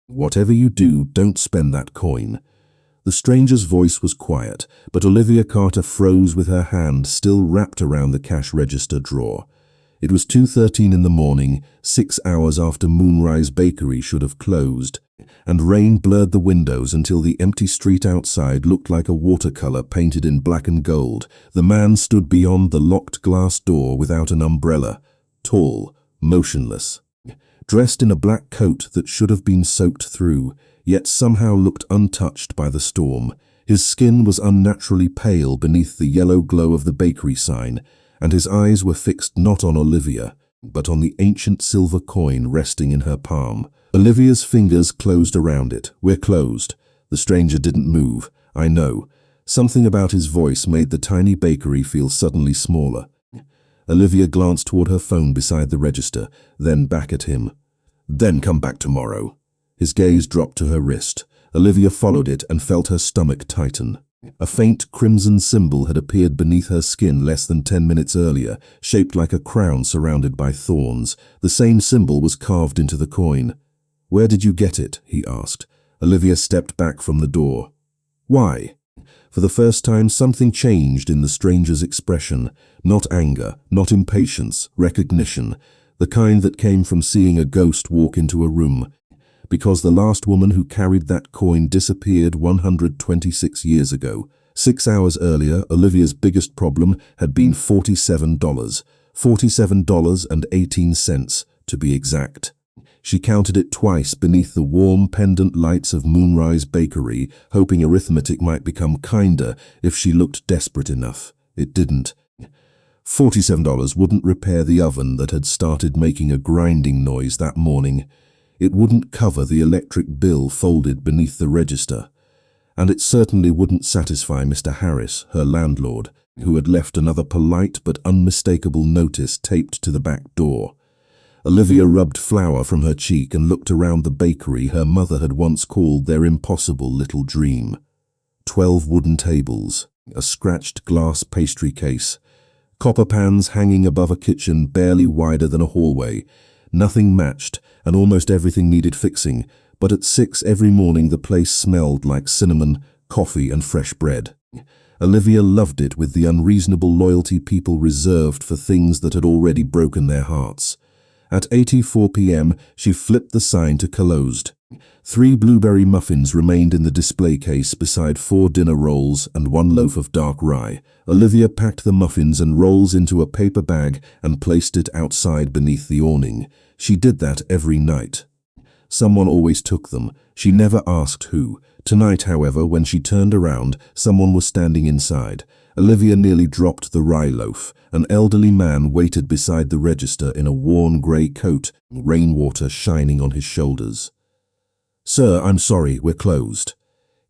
Whatever you do, don't spend that coin." The stranger's voice was quiet, but Olivia Carter froze with her hand still wrapped around the cash register drawer. It was 2:13 in the morning, 6 hours after Moonrise Bakery should have closed, and rain blurred the windows until the empty street outside looked like a watercolor painted in black and gold. The man stood beyond the locked glass door without an umbrella, tall, motionless, dressed in a black coat that should have been soaked through, yet somehow looked untouched by the storm. His skin was unnaturally pale beneath the yellow glow of the bakery sign, and his eyes were fixed not on Olivia, but on the ancient silver coin resting in her palm. Olivia's fingers closed around it. "We're closed." The stranger didn't move. "I know." Something about his voice made the tiny bakery feel suddenly smaller. Olivia glanced toward her phone beside the register, then back at him. "Then come back tomorrow." His gaze dropped to her wrist. Olivia followed it and felt her stomach tighten. A faint crimson symbol had appeared beneath her skin less than 10 minutes earlier, shaped like a crown surrounded by thorns. The same symbol was carved into the coin. "Where did you get it?" he asked. Olivia stepped back from the door. "Why?" For the first time, something changed in the stranger's expression. Not anger, not impatience, recognition. The kind that came from seeing a ghost walk into a room. Because the last woman who carried that coin disappeared 126 years ago. 6 hours earlier, Olivia's biggest problem had been $47. $47.18, to be exact. She counted it twice beneath the warm pendant lights of Moonrise Bakery, hoping arithmetic might become kinder if she looked desperate enough. It didn't. $47 wouldn't repair the oven that had started making a grinding noise that morning. It wouldn't cover the electric bill folded beneath the register. And it certainly wouldn't satisfy Mr. Harris, her landlord, who had left another polite but unmistakable notice taped to the back door. Olivia rubbed flour from her cheek and looked around the bakery her mother had once called their impossible little dream. 12 wooden tables, a scratched glass pastry case, copper pans hanging above a kitchen barely wider than a hallway. Nothing matched, and almost everything needed fixing, but at 6 every morning the place smelled like cinnamon, coffee and fresh bread. Olivia loved it with the unreasonable loyalty people reserved for things that had already broken their hearts. At 8:04 p.m., she flipped the sign to closed. 3 blueberry muffins remained in the display case beside 4 dinner rolls and 1 loaf of dark rye. Olivia packed the muffins and rolls into a paper bag and placed it outside beneath the awning. She did that every night. Someone always took them. She never asked who. Tonight, however, when she turned around, someone was standing inside. Olivia nearly dropped the rye loaf. An elderly man waited beside the register in a worn grey coat, rainwater shining on his shoulders. "Sir, I'm sorry, we're closed."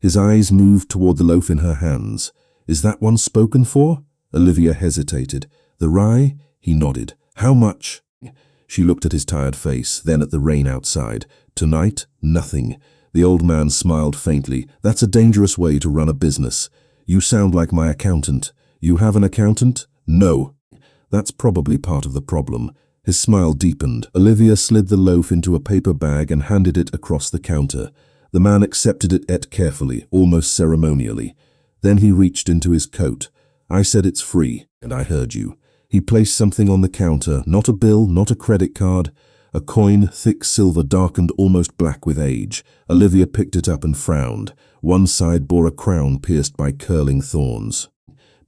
His eyes moved toward the loaf in her hands. "Is that one spoken for?" Olivia hesitated. "The rye?" He nodded. "How much?" She looked at his tired face, then at the rain outside. "Tonight, nothing." The old man smiled faintly. "That's a dangerous way to run a business. You sound like my accountant." "You have an accountant?" "No." "That's probably part of the problem." His smile deepened. Olivia slid the loaf into a paper bag and handed it across the counter. The man accepted it, ate carefully, almost ceremonially. Then he reached into his coat. "I said it's free, and I heard you." He placed something on the counter, not a bill, not a credit card. A coin, thick silver, darkened almost black with age. Olivia picked it up and frowned. One side bore a crown pierced by curling thorns.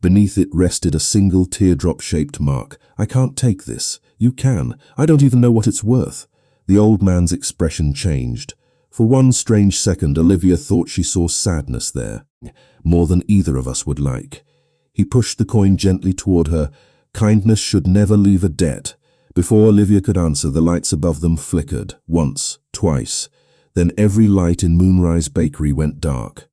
Beneath it rested a single teardrop-shaped mark. "I can't take this." "You can. I don't even know what it's worth." The old man's expression changed. For one strange second, Olivia thought she saw sadness there, more than either of us would like. He pushed the coin gently toward her. Kindness should never leave a debt. Before Olivia could answer, the lights above them flickered, once, twice. Then every light in Moonrise Bakery went dark.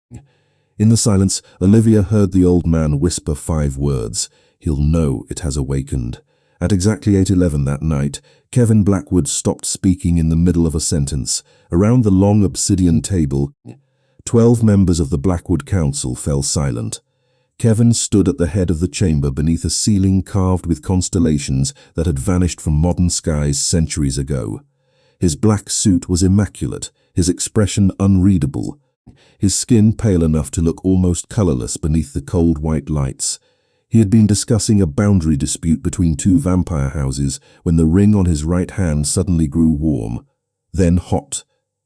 In the silence, Olivia heard the old man whisper 5 words. "He'll know it has awakened." At exactly 8:11 that night, Kevin Blackwood stopped speaking in the middle of a sentence. Around the long obsidian table, 12 members of the Blackwood Council fell silent. Kevin stood at the head of the chamber beneath a ceiling carved with constellations that had vanished from modern skies centuries ago. His black suit was immaculate, his expression unreadable, his skin pale enough to look almost colorless beneath the cold white lights. He had been discussing a boundary dispute between two vampire houses when the ring on his right hand suddenly grew warm, then hot.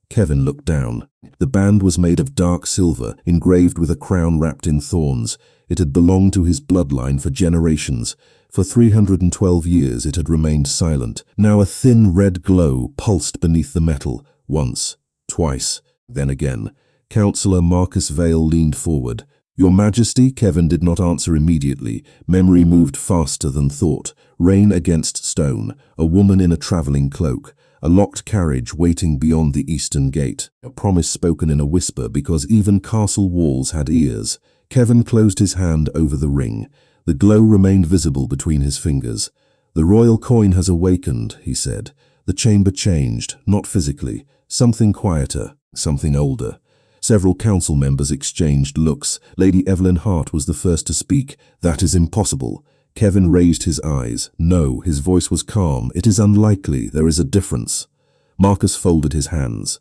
Kevin looked down. The band was made of dark silver, engraved with a crown wrapped in thorns. It had belonged to his bloodline for generations. For 312 years it had remained silent. Now a thin red glow pulsed beneath the metal, once, twice, then again. Councillor Marcus Vale leaned forward. "Your Majesty?" Kevin did not answer immediately. Memory moved faster than thought. Rain against stone, a woman in a travelling cloak, a locked carriage waiting beyond the eastern gate. A promise spoken in a whisper because even castle walls had ears. Kevin closed his hand over the ring. The glow remained visible between his fingers. "The royal coin has awakened," he said. The chamber changed, not physically. Something quieter, something older. Several council members exchanged looks. Lady Evelyn Hart was the first to speak. "That is impossible." Kevin raised his eyes. "No," his voice was calm. "It is unlikely. There is a difference." Marcus folded his hands.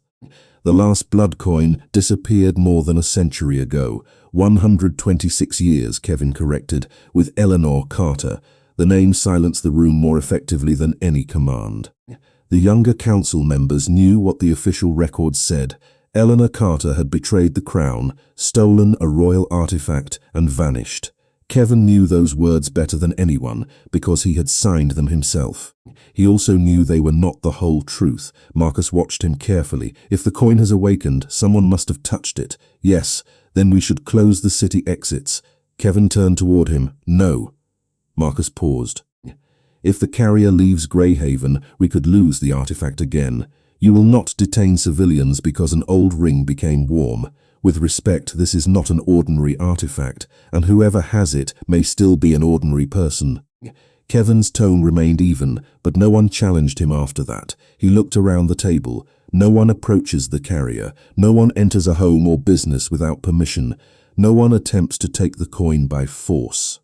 "The last blood coin disappeared more than a century ago. 126 years, Kevin corrected, with Eleanor Carter. The name silenced the room more effectively than any command. The younger council members knew what the official records said. Eleanor Carter had betrayed the crown, stolen a royal artifact, and vanished. Kevin knew those words better than anyone because he had signed them himself. He also knew they were not the whole truth. Marcus watched him carefully. "If the coin has awakened, someone must have touched it." "Yes, then we should close the city exits." Kevin turned toward him. "No." Marcus paused. "If the carrier leaves Greyhaven, we could lose the artifact again. You will not detain civilians because an old ring became warm. With respect, this is not an ordinary artifact, and whoever has it may still be an ordinary person." Kevin's tone remained even, but no one challenged him after that. He looked around the table. No one approaches the carrier. No one enters a home or business without permission. No one attempts to take the coin by force.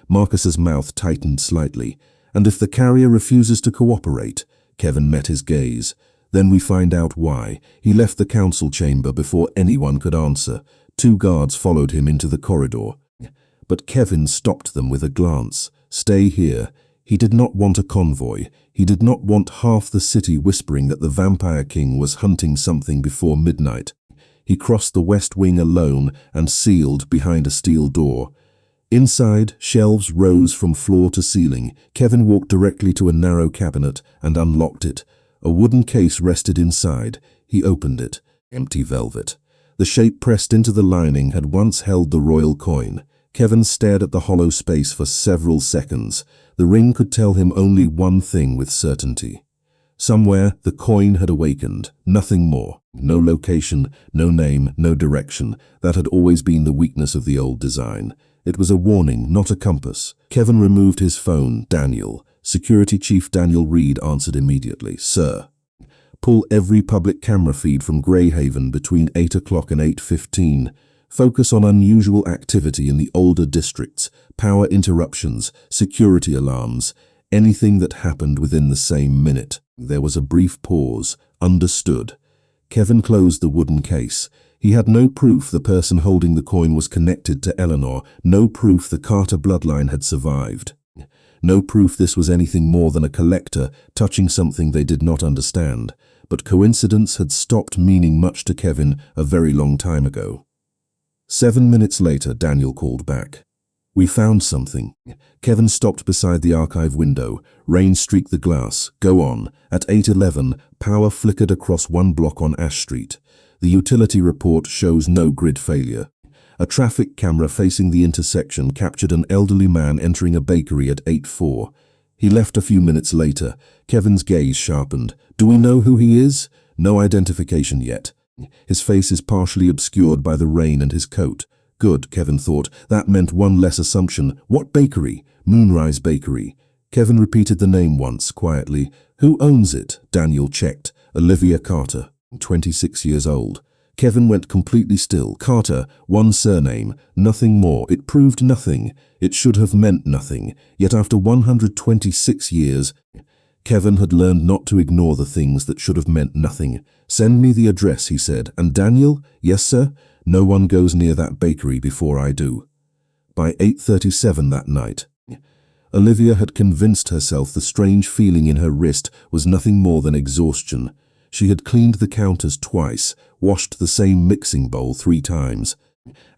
Marcus's mouth tightened slightly. "And if the carrier refuses to cooperate?" Kevin met his gaze. "Then we find out why." He left the council chamber before anyone could answer. 2 guards followed him into the corridor. But Kevin stopped them with a glance. "Stay here." He did not want a convoy. He did not want half the city whispering that the Vampire King was hunting something before midnight. He crossed the west wing alone and sealed behind a steel door. Inside, shelves rose from floor to ceiling. Kevin walked directly to a narrow cabinet and unlocked it. A wooden case rested inside. He opened it. Empty velvet. The shape pressed into the lining had once held the royal coin. Kevin stared at the hollow space for several seconds. The ring could tell him only one thing with certainty. Somewhere, the coin had awakened. Nothing more. No location, no name, no direction. That had always been the weakness of the old design. It was a warning, not a compass. Kevin removed his phone. "Daniel." Security Chief Daniel Reed answered immediately. "Sir." "Pull every public camera feed from Greyhaven between 8 o'clock and 8:15. Focus on unusual activity in the older districts, power interruptions, security alarms, anything that happened within the same minute." There was a brief pause. "Understood." Kevin closed the wooden case. He had no proof the person holding the coin was connected to Eleanor, no proof the Carter bloodline had survived. No proof this was anything more than a collector touching something they did not understand. But coincidence had stopped meaning much to Kevin a very long time ago. 7 minutes later, Daniel called back. "We found something." Kevin stopped beside the archive window. Rain streaked the glass. "Go on." At 8:11, power flickered across one block on Ash Street. The utility report shows no grid failure. A traffic camera facing the intersection captured an elderly man entering a bakery at 8:04. He left a few minutes later. Kevin's gaze sharpened. "Do we know who he is?" "No identification yet." His face is partially obscured by the rain and his coat. Good, Kevin thought. That meant one less assumption. "What bakery?" "Moonrise Bakery." Kevin repeated the name once, quietly. "Who owns it?" Daniel checked. "Olivia Carter, 26 years old." Kevin went completely still. Carter, one surname, nothing more. It proved nothing. It should have meant nothing. Yet after 126 years, Kevin had learned not to ignore the things that should have meant nothing. "Send me the address," he said. "And Daniel?" "Yes, sir." "No one goes near that bakery before I do." By 8:37 that night, Olivia had convinced herself the strange feeling in her wrist was nothing more than exhaustion. She had cleaned the counters twice, washed the same mixing bowl 3 times,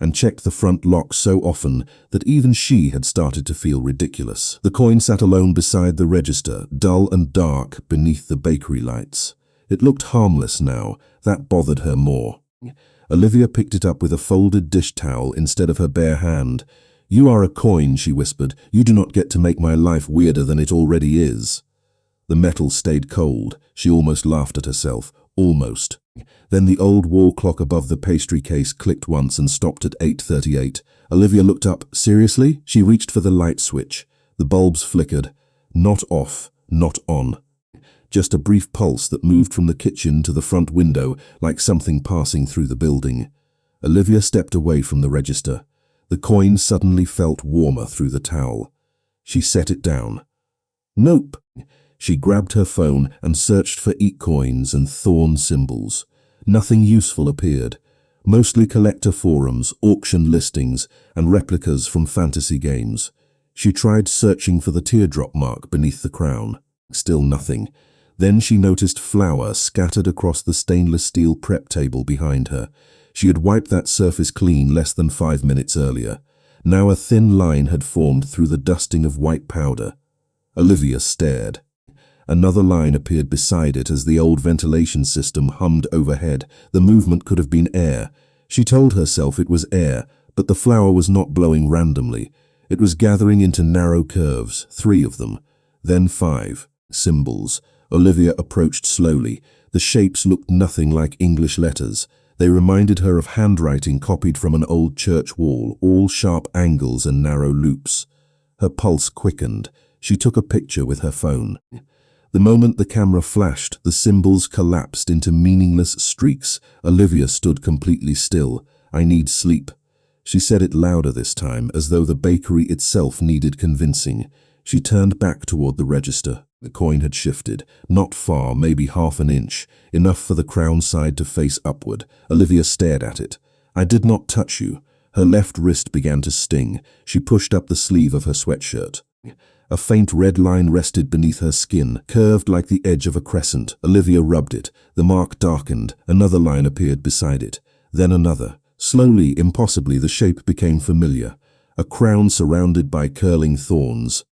and checked the front lock so often that even she had started to feel ridiculous. The coin sat alone beside the register, dull and dark beneath the bakery lights. It looked harmless now. That bothered her more. Olivia picked it up with a folded dish towel instead of her bare hand. "You are a coin," she whispered. "You do not get to make my life weirder than it already is." The metal stayed cold. She almost laughed at herself. Almost. Then the old wall clock above the pastry case clicked once and stopped at 8:38. Olivia looked up. "Seriously?" She reached for the light switch. The bulbs flickered. Not off, not on. Just a brief pulse that moved from the kitchen to the front window like something passing through the building. Olivia stepped away from the register. The coin suddenly felt warmer through the towel. She set it down. Nope. She grabbed her phone and searched for coins and thorn symbols. Nothing useful appeared. Mostly collector forums, auction listings, and replicas from fantasy games. She tried searching for the teardrop mark beneath the crown. Still nothing. Then she noticed flour scattered across the stainless steel prep table behind her. She had wiped that surface clean less than 5 minutes earlier. Now a thin line had formed through the dusting of white powder. Olivia stared. Another line appeared beside it as the old ventilation system hummed overhead. The movement could have been air. She told herself it was air, but the flour was not blowing randomly. It was gathering into narrow curves, 3 of them. Then 5. Symbols. Olivia approached slowly. The shapes looked nothing like English letters. They reminded her of handwriting copied from an old church wall, all sharp angles and narrow loops. Her pulse quickened. She took a picture with her phone. The moment the camera flashed, the symbols collapsed into meaningless streaks. Olivia stood completely still. "I need sleep." She said it louder this time, as though the bakery itself needed convincing. She turned back toward the register. The coin had shifted. Not far, maybe half an inch, enough for the crown side to face upward. Olivia stared at it. "I did not touch you." Her left wrist began to sting. She pushed up the sleeve of her sweatshirt. A faint red line rested beneath her skin, curved like the edge of a crescent. Olivia rubbed it. The mark darkened. Another line appeared beside it. Then another. Slowly, impossibly, the shape became familiar. A crown surrounded by curling thorns.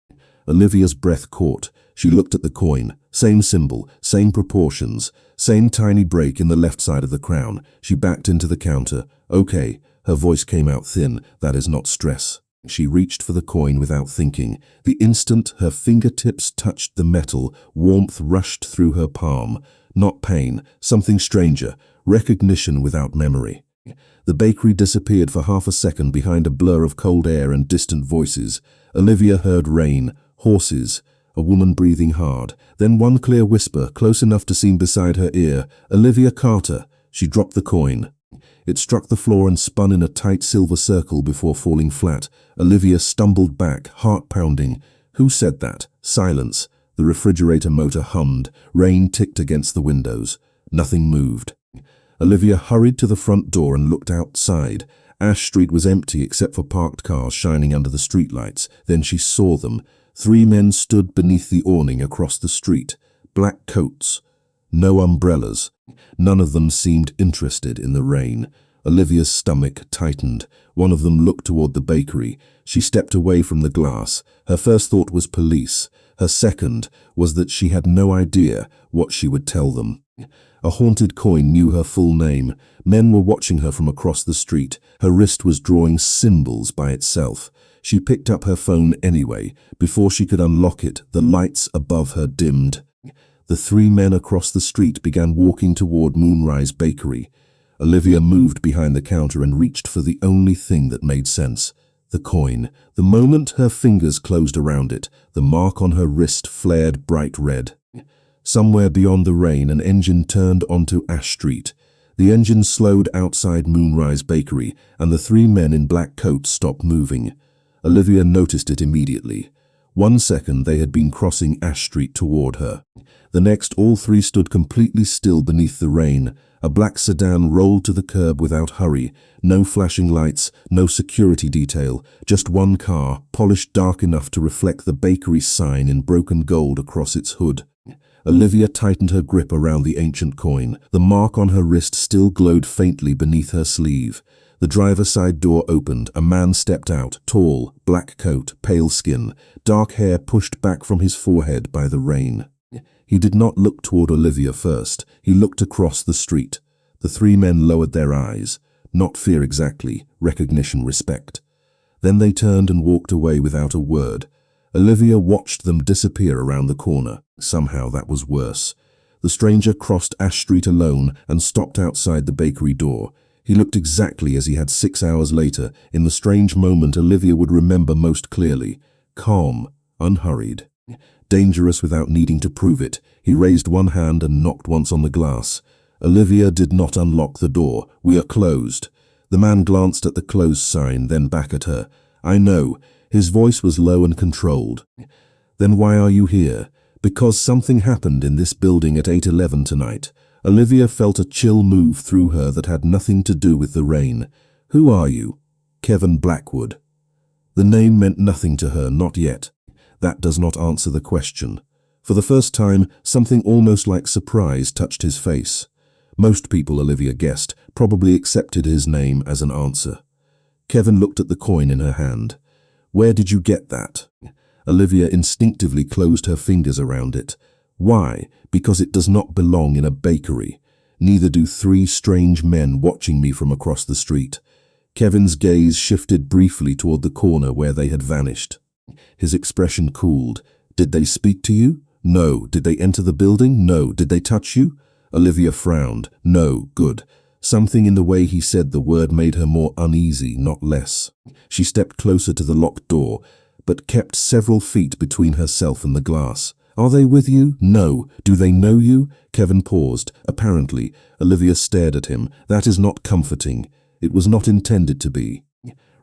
Olivia's breath caught. She looked at the coin. Same symbol, same proportions, same tiny break in the left side of the crown. She backed into the counter. "Okay." Her voice came out thin. "That is not stress." She reached for the coin without thinking. The instant her fingertips touched the metal, warmth rushed through her palm. Not pain, something stranger, recognition without memory. The bakery disappeared for half a second behind a blur of cold air and distant voices. Olivia heard rain, horses, a woman breathing hard, then one clear whisper, close enough to seem beside her ear. "Olivia Carter." She dropped the coin. It struck the floor and spun in a tight silver circle before falling flat. Olivia stumbled back, heart pounding. Who said that? Silence. The refrigerator motor hummed. Rain ticked against the windows. Nothing moved. Olivia hurried to the front door and looked outside. Ash Street was empty except for parked cars shining under the streetlights. Then she saw them. 3 men stood beneath the awning across the street. Black coats. No umbrellas. None of them seemed interested in the rain. Olivia's stomach tightened. One of them looked toward the bakery. She stepped away from the glass. Her first thought was police. Her second was that she had no idea what she would tell them. A haunted coin knew her full name. Men were watching her from across the street. Her wrist was drawing symbols by itself. She picked up her phone anyway. Before she could unlock it, the lights above her dimmed. The 3 men across the street began walking toward Moonrise Bakery. Olivia moved behind the counter and reached for the only thing that made sense. The coin. The moment her fingers closed around it, the mark on her wrist flared bright red. Somewhere beyond the rain, an engine turned onto Ash Street. The engine slowed outside Moonrise Bakery, and the 3 men in black coats stopped moving. Olivia noticed it immediately. 1 second they had been crossing Ash Street toward her. The next, all three stood completely still beneath the rain. A black sedan rolled to the curb without hurry. No flashing lights, no security detail, just one car, polished dark enough to reflect the bakery sign in broken gold across its hood. Olivia tightened her grip around the ancient coin. The mark on her wrist still glowed faintly beneath her sleeve. The driver's side door opened. A man stepped out, tall, black coat, pale skin, dark hair pushed back from his forehead by the rain. He did not look toward Olivia first. He looked across the street. The three men lowered their eyes. Not fear exactly, recognition, respect. Then they turned and walked away without a word. Olivia watched them disappear around the corner. Somehow that was worse. The stranger crossed Ash Street alone and stopped outside the bakery door. He looked exactly as he had 6 hours later, in the strange moment Olivia would remember most clearly. Calm, unhurried. Dangerous without needing to prove it. He raised one hand and knocked once on the glass. Olivia did not unlock the door. "We are closed." The man glanced at the closed sign, then back at her. "I know." His voice was low and controlled. "Then why are you here?" "Because something happened in this building at 8:11 tonight." Olivia felt a chill move through her that had nothing to do with the rain. "Who are you?" "Kevin Blackwood." The name meant nothing to her, not yet. That does not answer the question. For the first time, something almost like surprise touched his face. Most people, Olivia guessed, probably accepted his name as an answer. Kevin looked at the coin in her hand. "Where did you get that?" Olivia instinctively closed her fingers around it. "Why? Because it does not belong in a bakery. Neither do three strange men watching me from across the street." Kevin's gaze shifted briefly toward the corner where they had vanished. His expression cooled. "Did they speak to you?" "No." "Did they enter the building?" "No." "Did they touch you?" Olivia frowned. "No." "Good." Something in the way he said the word made her more uneasy, not less. She stepped closer to the locked door, but kept several feet between herself and the glass. "Are they with you?" "No." "Do they know you?" Kevin paused. "Apparently." Olivia stared at him. "That is not comforting." It was not intended to be.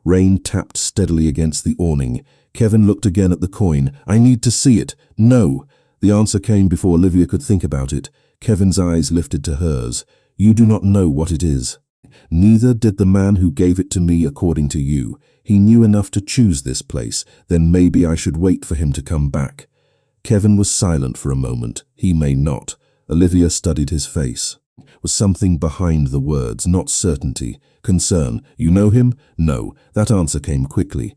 Rain tapped steadily against the awning. Kevin looked again at the coin. "I need to see it." "No." The answer came before Olivia could think about it. Kevin's eyes lifted to hers. "You do not know what it is." "Neither did the man who gave it to me, according to you. He knew enough to choose this place. Then maybe I should wait for him to come back." Kevin was silent for a moment. He may not. Olivia studied his face. Was something behind the words, not certainty. Concern. "You know him?" "No." That answer came quickly.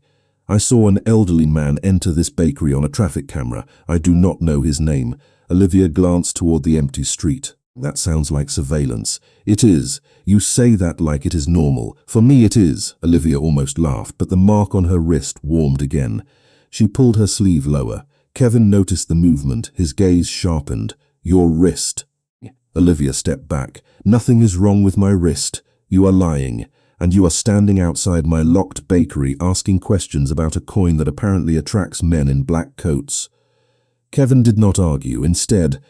"I saw an elderly man enter this bakery on a traffic camera. I do not know his name." Olivia glanced toward the empty street. "That sounds like surveillance." "It is. You say that like it is normal. For me it is." Olivia almost laughed, but the mark on her wrist warmed again. She pulled her sleeve lower. Kevin noticed the movement. His gaze sharpened. "Your wrist." Olivia stepped back. "Nothing is wrong with my wrist. You are lying. And you are standing outside my locked bakery asking questions about a coin that apparently attracts men in black coats." Kevin did not argue. Instead,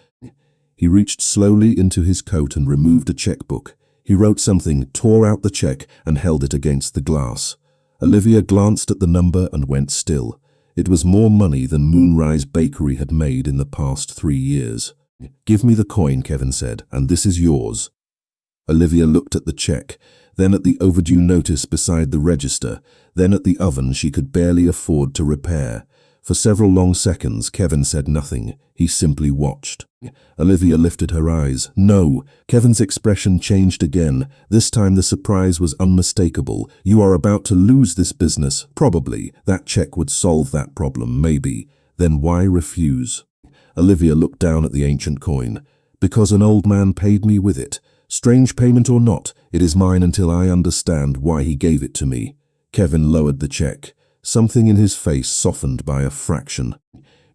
he reached slowly into his coat and removed a checkbook. He wrote something, tore out the check, and held it against the glass. Olivia glanced at the number and went still. It was more money than Moonrise Bakery had made in the past 3 years. "Give me the coin," Kevin said, "and this is yours." Olivia looked at the check, then at the overdue notice beside the register, then at the oven she could barely afford to repair. For several long seconds, Kevin said nothing. He simply watched. Olivia lifted her eyes. "No." Kevin's expression changed again. This time the surprise was unmistakable. "You are about to lose this business. Probably. That check would solve that problem, maybe. Then why refuse?" Olivia looked down at the ancient coin. "Because an old man paid me with it. Strange payment or not, it is mine until I understand why he gave it to me." Kevin lowered the check. Something in his face softened by a fraction.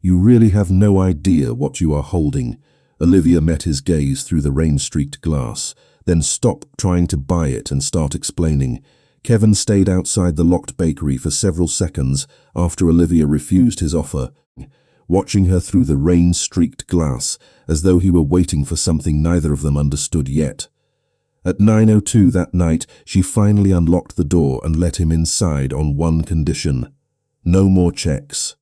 "You really have no idea what you are holding." Olivia met his gaze through the rain-streaked glass, then stopped trying to buy it and start explaining. Kevin stayed outside the locked bakery for several seconds after Olivia refused his offer, watching her through the rain-streaked glass as though he were waiting for something neither of them understood yet. At 9:02 that night, she finally unlocked the door and let him inside on one condition. No more checks.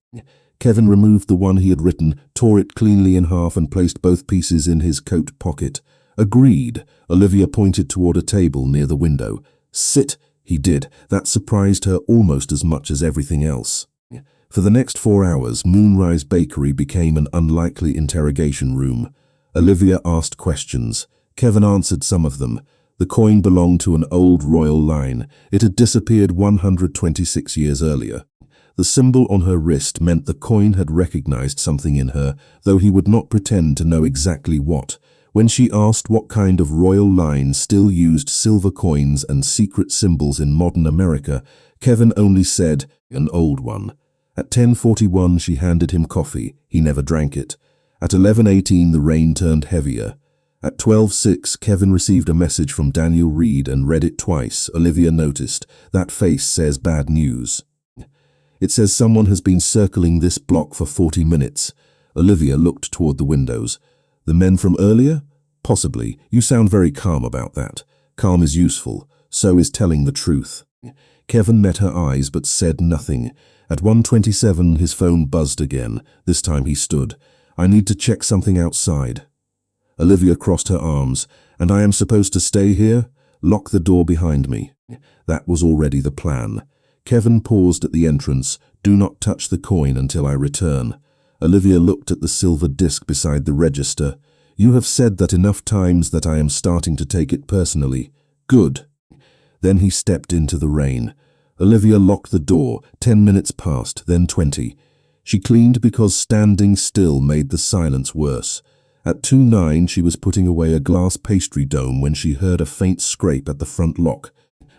Kevin removed the one he had written, tore it cleanly in half and placed both pieces in his coat pocket. Agreed. Olivia pointed toward a table near the window. Sit. He did. That surprised her almost as much as everything else. For the next 4 hours, Moonrise Bakery became an unlikely interrogation room. Olivia asked questions. Kevin answered some of them. The coin belonged to an old royal line. It had disappeared 126 years earlier. The symbol on her wrist meant the coin had recognized something in her, though he would not pretend to know exactly what. When she asked what kind of royal line still used silver coins and secret symbols in modern America, Kevin only said, an old one. At 10:41 she handed him coffee. He never drank it. At 11:18 the rain turned heavier. At 12:06 Kevin received a message from Daniel Reed and read it twice. Olivia noticed. That face says bad news. It says someone has been circling this block for 40 minutes. Olivia looked toward the windows. The men from earlier? Possibly. You sound very calm about that. Calm is useful. So is telling the truth. Kevin met her eyes but said nothing. At 1:27 his phone buzzed again. This time he stood. I need to check something outside. Olivia crossed her arms. And I am supposed to stay here? Lock the door behind me. That was already the plan. Kevin paused at the entrance. Do not touch the coin until I return. Olivia looked at the silver disc beside the register. You have said that enough times that I am starting to take it personally. Good. Then he stepped into the rain. Olivia locked the door. 10 minutes passed, then 20. She cleaned because standing still made the silence worse. At 2:09 she was putting away a glass pastry dome when she heard a faint scrape at the front lock.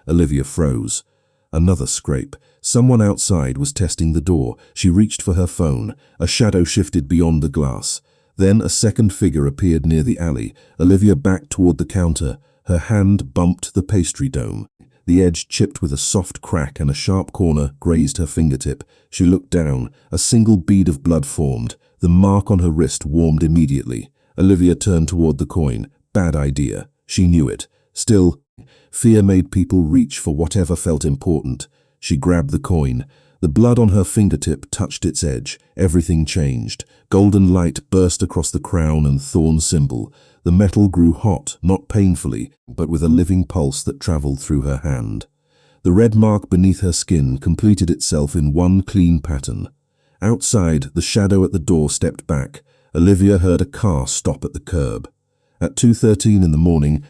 Olivia froze. Another scrape. Someone outside was testing the door. She reached for her phone. A shadow shifted beyond the glass. Then a second figure appeared near the alley. Olivia backed toward the counter. Her hand bumped the pastry dome. The edge chipped with a soft crack and a sharp corner grazed her fingertip. She looked down. A single bead of blood formed. The mark on her wrist warmed immediately. Olivia turned toward the coin. Bad idea. She knew it. Still, fear made people reach for whatever felt important. She grabbed the coin. The blood on her fingertip touched its edge. Everything changed. Golden light burst across the crown and thorn symbol. The metal grew hot, not painfully, but with a living pulse that traveled through her hand. The red mark beneath her skin completed itself in one clean pattern. Outside, the shadow at the door stepped back. Olivia heard a car stop at the curb. At 2:13 in the morning,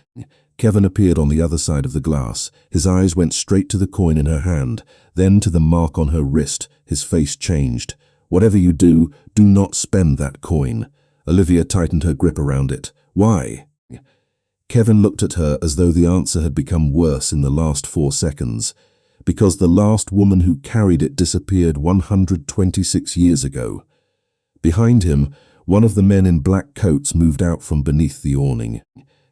Kevin appeared on the other side of the glass. His eyes went straight to the coin in her hand, then to the mark on her wrist. His face changed. Whatever you do, do not spend that coin. Olivia tightened her grip around it. Why? Kevin looked at her as though the answer had become worse in the last 4 seconds. Because the last woman who carried it disappeared 126 years ago. Behind him, one of the men in black coats moved out from beneath the awning.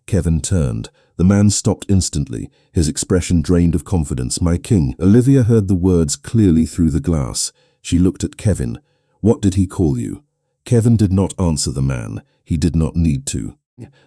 Kevin turned. The man stopped instantly, his expression drained of confidence. My king. Olivia heard the words clearly through the glass. She looked at Kevin. What did he call you? Kevin did not answer the man. He did not need to.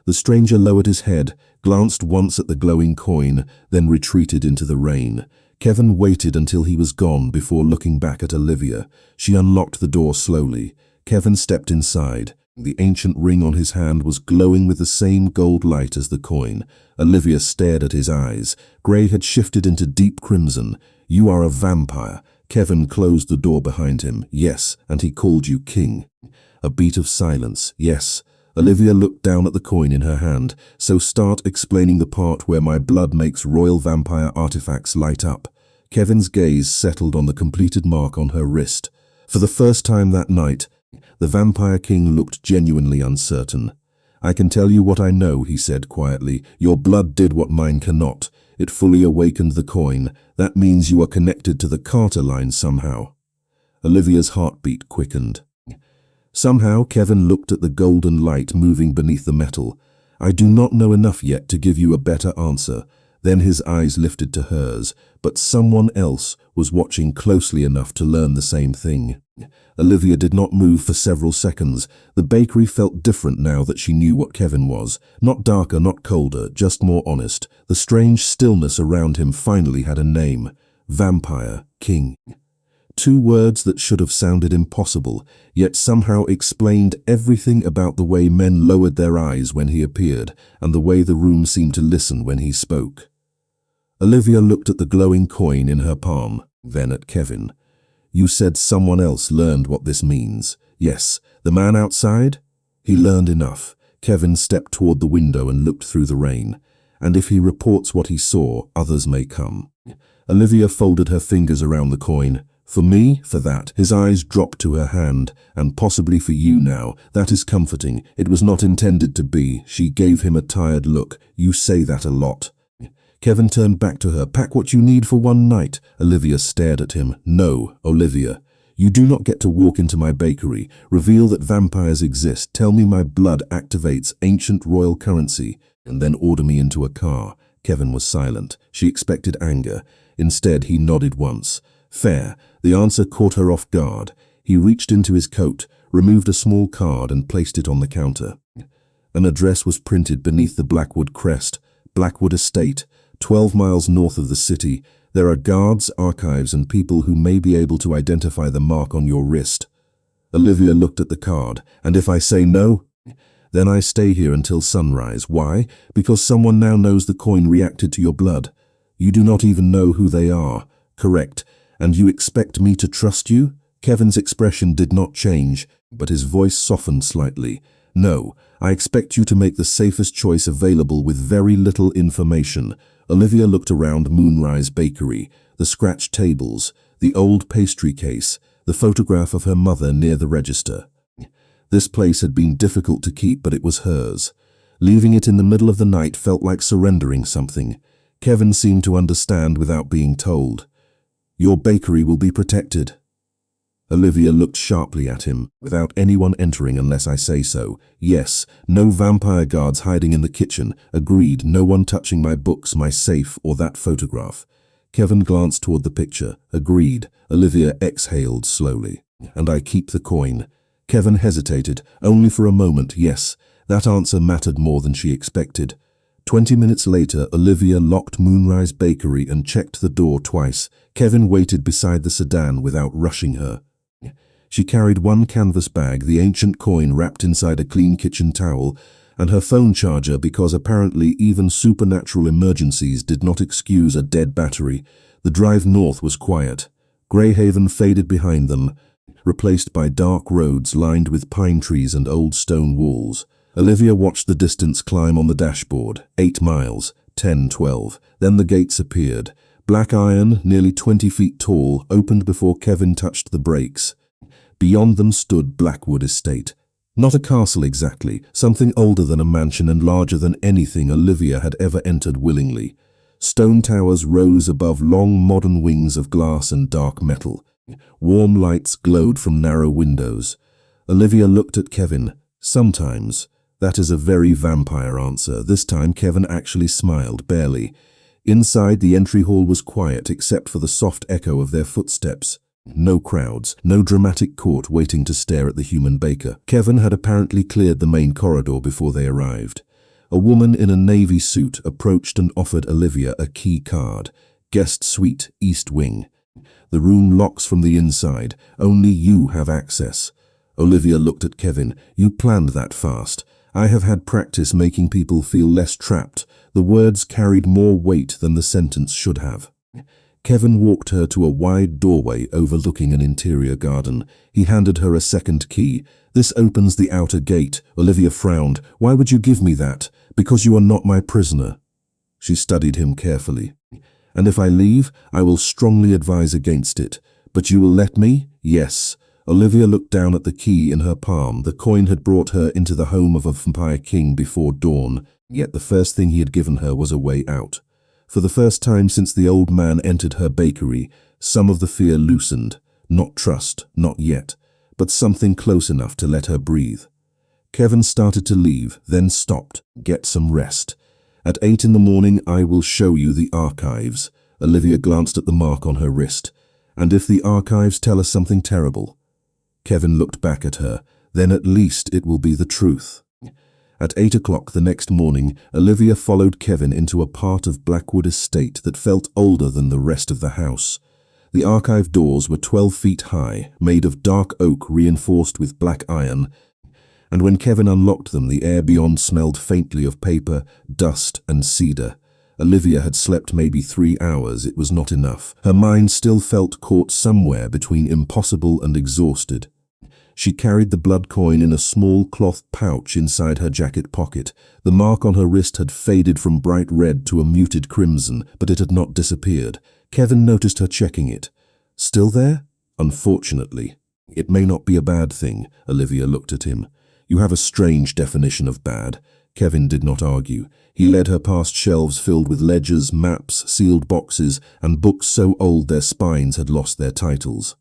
The stranger lowered his head, glanced once at the glowing coin, then retreated into the rain. Kevin waited until he was gone before looking back at Olivia. She unlocked the door slowly. Kevin stepped inside. The ancient ring on his hand was glowing with the same gold light as the coin. Olivia stared at his eyes. Grey had shifted into deep crimson. You are a vampire. Kevin closed the door behind him. Yes, and he called you king. A beat of silence. Yes. Olivia looked down at the coin in her hand. So start explaining the part where my blood makes royal vampire artifacts light up. Kevin's gaze settled on the completed mark on her wrist. For the first time that night, the Vampire King looked genuinely uncertain. I can tell you what I know, he said quietly. Your blood did what mine cannot. It fully awakened the coin. That means you are connected to the Carter line somehow. Olivia's heartbeat quickened. Somehow, Kevin looked at the golden light moving beneath the metal. I do not know enough yet to give you a better answer. Then his eyes lifted to hers, but someone else was watching closely enough to learn the same thing. Olivia did not move for several seconds. The bakery felt different now that she knew what Kevin was. Not darker, not colder, just more honest. The strange stillness around him finally had a name. Vampire King. 2 words that should have sounded impossible, yet somehow explained everything about the way men lowered their eyes when he appeared, and the way the room seemed to listen when he spoke. Olivia looked at the glowing coin in her palm, then at Kevin. "You said someone else learned what this means." "Yes, the man outside?" "He learned enough." Kevin stepped toward the window and looked through the rain. "And if he reports what he saw, others may come." Olivia folded her fingers around the coin. "For me, for that." His eyes dropped to her hand. "And possibly for you now. That is comforting. It was not intended to be." She gave him a tired look. "You say that a lot." Kevin turned back to her. "Pack what you need for one night." Olivia stared at him. "No, Olivia. You do not get to walk into my bakery, reveal that vampires exist, tell me my blood activates ancient royal currency, and then order me into a car." Kevin was silent. She expected anger. Instead, he nodded once. "Fair." The answer caught her off guard. He reached into his coat, removed a small card and placed it on the counter. An address was printed beneath the Blackwood crest. Blackwood Estate, 12 miles north of the city. There are guards, archives, and people who may be able to identify the mark on your wrist. Olivia looked at the card. "And if I say no?" "Then I stay here until sunrise." "Why?" "Because someone now knows the coin reacted to your blood. You do not even know who they are." "Correct. And you expect me to trust you?" Kevin's expression did not change, but his voice softened slightly. "No, I expect you to make the safest choice available with very little information." Olivia looked around Moonrise Bakery, the scratched tables, the old pastry case, the photograph of her mother near the register. This place had been difficult to keep, but it was hers. Leaving it in the middle of the night felt like surrendering something. Kevin seemed to understand without being told. "Your bakery will be protected." Olivia looked sharply at him. "Without anyone entering unless I say so." "Yes, no vampire guards hiding in the kitchen." "Agreed, no one touching my books, my safe, or that photograph." Kevin glanced toward the picture. "Agreed." Olivia exhaled slowly. "And I keep the coin." Kevin hesitated, only for a moment. Yes, that answer mattered more than she expected. 20 minutes later, Olivia locked Moonrise Bakery and checked the door twice. Kevin waited beside the sedan without rushing her. She carried one canvas bag, the ancient coin wrapped inside a clean kitchen towel, and her phone charger because apparently even supernatural emergencies did not excuse a dead battery. The drive north was quiet. Greyhaven faded behind them, replaced by dark roads lined with pine trees and old stone walls. Olivia watched the distance climb on the dashboard. 8 miles, 10, 12. Then the gates appeared. Black iron, nearly 20 feet tall, opened before Kevin touched the brakes. Beyond them stood Blackwood Estate. Not a castle exactly, something older than a mansion and larger than anything Olivia had ever entered willingly. Stone towers rose above long modern wings of glass and dark metal. Warm lights glowed from narrow windows. Olivia looked at Kevin. "Sometimes." That is a very vampire answer. This time Kevin actually smiled, barely. Inside, the entry hall was quiet except for the soft echo of their footsteps. No crowds, no dramatic court waiting to stare at the human baker. Kevin had apparently cleared the main corridor before they arrived. A woman in a navy suit approached and offered Olivia a key card. "Guest suite, East Wing. The room locks from the inside. Only you have access." Olivia looked at Kevin. "You planned that fast." "I have had practice making people feel less trapped." The words carried more weight than the sentence should have. Kevin walked her to a wide doorway overlooking an interior garden. He handed her a second key. "This opens the outer gate." Olivia frowned. "Why would you give me that?" "Because you are not my prisoner." She studied him carefully. "And if I leave, I will strongly advise against it. But you will let me?" "Yes." Olivia looked down at the key in her palm. The coin had brought her into the home of a vampire king before dawn, yet the first thing he had given her was a way out. For the first time since the old man entered her bakery, some of the fear loosened. Not trust, not yet, but something close enough to let her breathe. Kevin started to leave, then stopped. "Get some rest. At 8 in the morning, I will show you the archives." Olivia glanced at the mark on her wrist. "And if the archives tell us something terrible?" Kevin looked back at her. "Then at least it will be the truth." At 8 o'clock the next morning, Olivia followed Kevin into a part of Blackwood Estate that felt older than the rest of the house. The archive doors were 12 feet high, made of dark oak reinforced with black iron, and when Kevin unlocked them, the air beyond smelled faintly of paper, dust, and cedar. Olivia had slept maybe 3 hours. It was not enough. Her mind still felt caught somewhere between impossible and exhausted. She carried the blood coin in a small cloth pouch inside her jacket pocket. The mark on her wrist had faded from bright red to a muted crimson, but it had not disappeared. Kevin noticed her checking it. Still there? Unfortunately. It may not be a bad thing. Olivia looked at him. You have a strange definition of bad. Kevin did not argue. He led her past shelves filled with ledgers, maps, sealed boxes, and books so old their spines had lost their titles.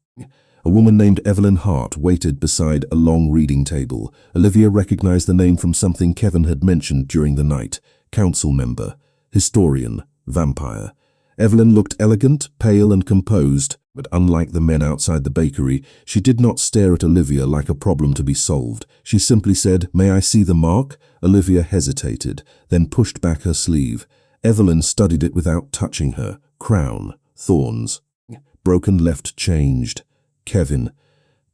A woman named Evelyn Hart waited beside a long reading table. Olivia recognized the name from something Kevin had mentioned during the night. Council member, historian, vampire. Evelyn looked elegant, pale, and composed, but unlike the men outside the bakery, she did not stare at Olivia like a problem to be solved. She simply said, "May I see the mark?" Olivia hesitated, then pushed back her sleeve. Evelyn studied it without touching her. Crown, thorns. Broken left changed. Kevin.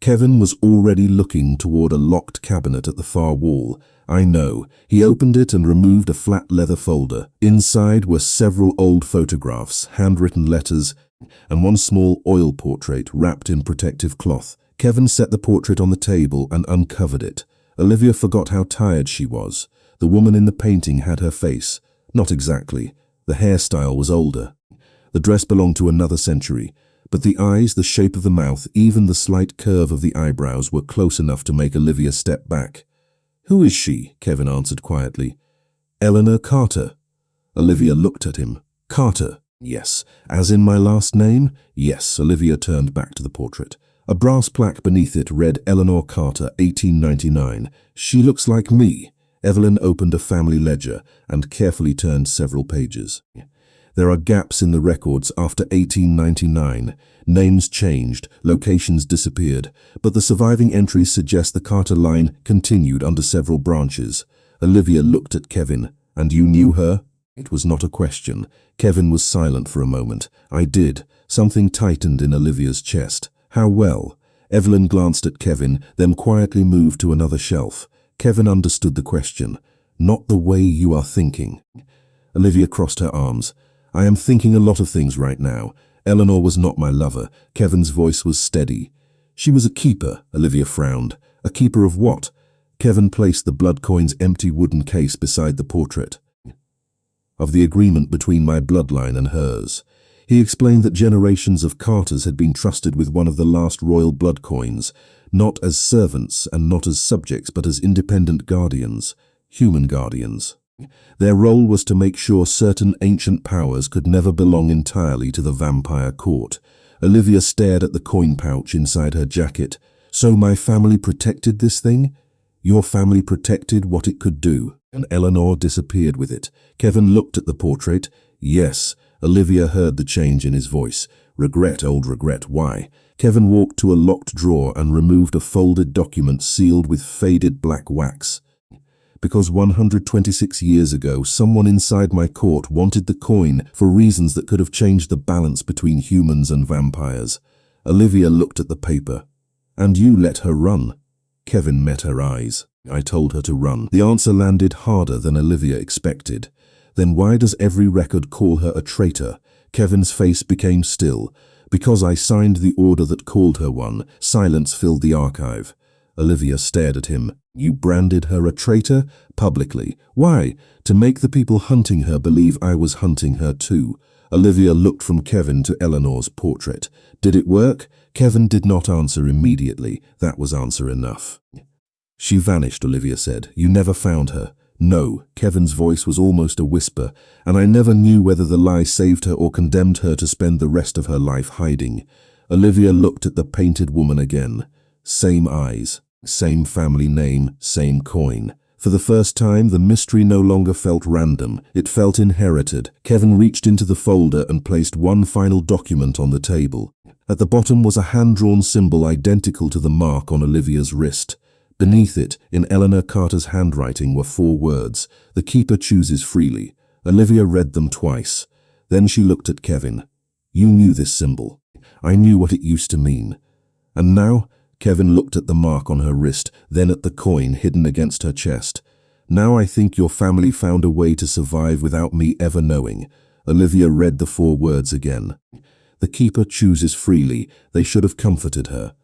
Kevin was already looking toward a locked cabinet at the far wall. I know. He opened it and removed a flat leather folder. Inside were several old photographs, handwritten letters, and one small oil portrait wrapped in protective cloth. Kevin set the portrait on the table and uncovered it. Olivia forgot how tired she was. The woman in the painting had her face. Not exactly. The hairstyle was older. The dress belonged to another century. But the eyes, the shape of the mouth, even the slight curve of the eyebrows were close enough to make Olivia step back. "Who is she?" Kevin answered quietly. "Eleanor Carter." Olivia looked at him. "Carter? Yes. As in my last name?" "Yes." Olivia turned back to the portrait. A brass plaque beneath it read Eleanor Carter, 1899. "She looks like me." Evelyn opened a family ledger and carefully turned several pages. There are gaps in the records after 1899. Names changed, locations disappeared, but the surviving entries suggest the Carter line continued under several branches. Olivia looked at Kevin. "And you knew her?" It was not a question. Kevin was silent for a moment. "I did." Something tightened in Olivia's chest. "How well?" Evelyn glanced at Kevin, then quietly moved to another shelf. Kevin understood the question. "Not the way you are thinking." Olivia crossed her arms. "I am thinking a lot of things right now. Eleanor was not my lover." Kevin's voice was steady. "She was a keeper," Olivia frowned. "A keeper of what?" Kevin placed the blood coin's empty wooden case beside the portrait. "Of the agreement between my bloodline and hers." He explained that generations of Carters had been trusted with one of the last royal blood coins, not as servants and not as subjects, but as independent guardians, human guardians. Their role was to make sure certain ancient powers could never belong entirely to the vampire court. Olivia stared at the coin pouch inside her jacket. "So my family protected this thing?" "Your family protected what it could do, and Eleanor disappeared with it." Kevin looked at the portrait. "Yes." Olivia heard the change in his voice. "Regret, old regret. Why?" Kevin walked to a locked drawer and removed a folded document sealed with faded black wax. "Because 126 years ago, someone inside my court wanted the coin for reasons that could have changed the balance between humans and vampires." Olivia looked at the paper. "And you let her run?" Kevin met her eyes. "I told her to run." The answer landed harder than Olivia expected. "Then why does every record call her a traitor?" Kevin's face became still. "Because I signed the order that called her one." Silence filled the archive. Olivia stared at him. "You branded her a traitor? Publicly. Why? To make the people hunting her believe I was hunting her too." Olivia looked from Kevin to Eleanor's portrait. "Did it work?" Kevin did not answer immediately. That was answer enough. "She vanished," Olivia said. "You never found her?" "No." Kevin's voice was almost a whisper. "And I never knew whether the lie saved her or condemned her to spend the rest of her life hiding." Olivia looked at the painted woman again. Same eyes. Same family name, same coin. For the first time, the mystery no longer felt random. It felt inherited. Kevin reached into the folder and placed one final document on the table. At the bottom was a hand-drawn symbol identical to the mark on Olivia's wrist. Beneath it, in Eleanor Carter's handwriting, were 4 words. "The keeper chooses freely." Olivia read them twice. Then she looked at Kevin. "You knew this symbol." I knew what it used to mean. And now, Kevin looked at the mark on her wrist, then at the coin hidden against her chest. Now I think your family found a way to survive without me ever knowing. Olivia read the 4 words again. The keeper chooses freely. They should have comforted her.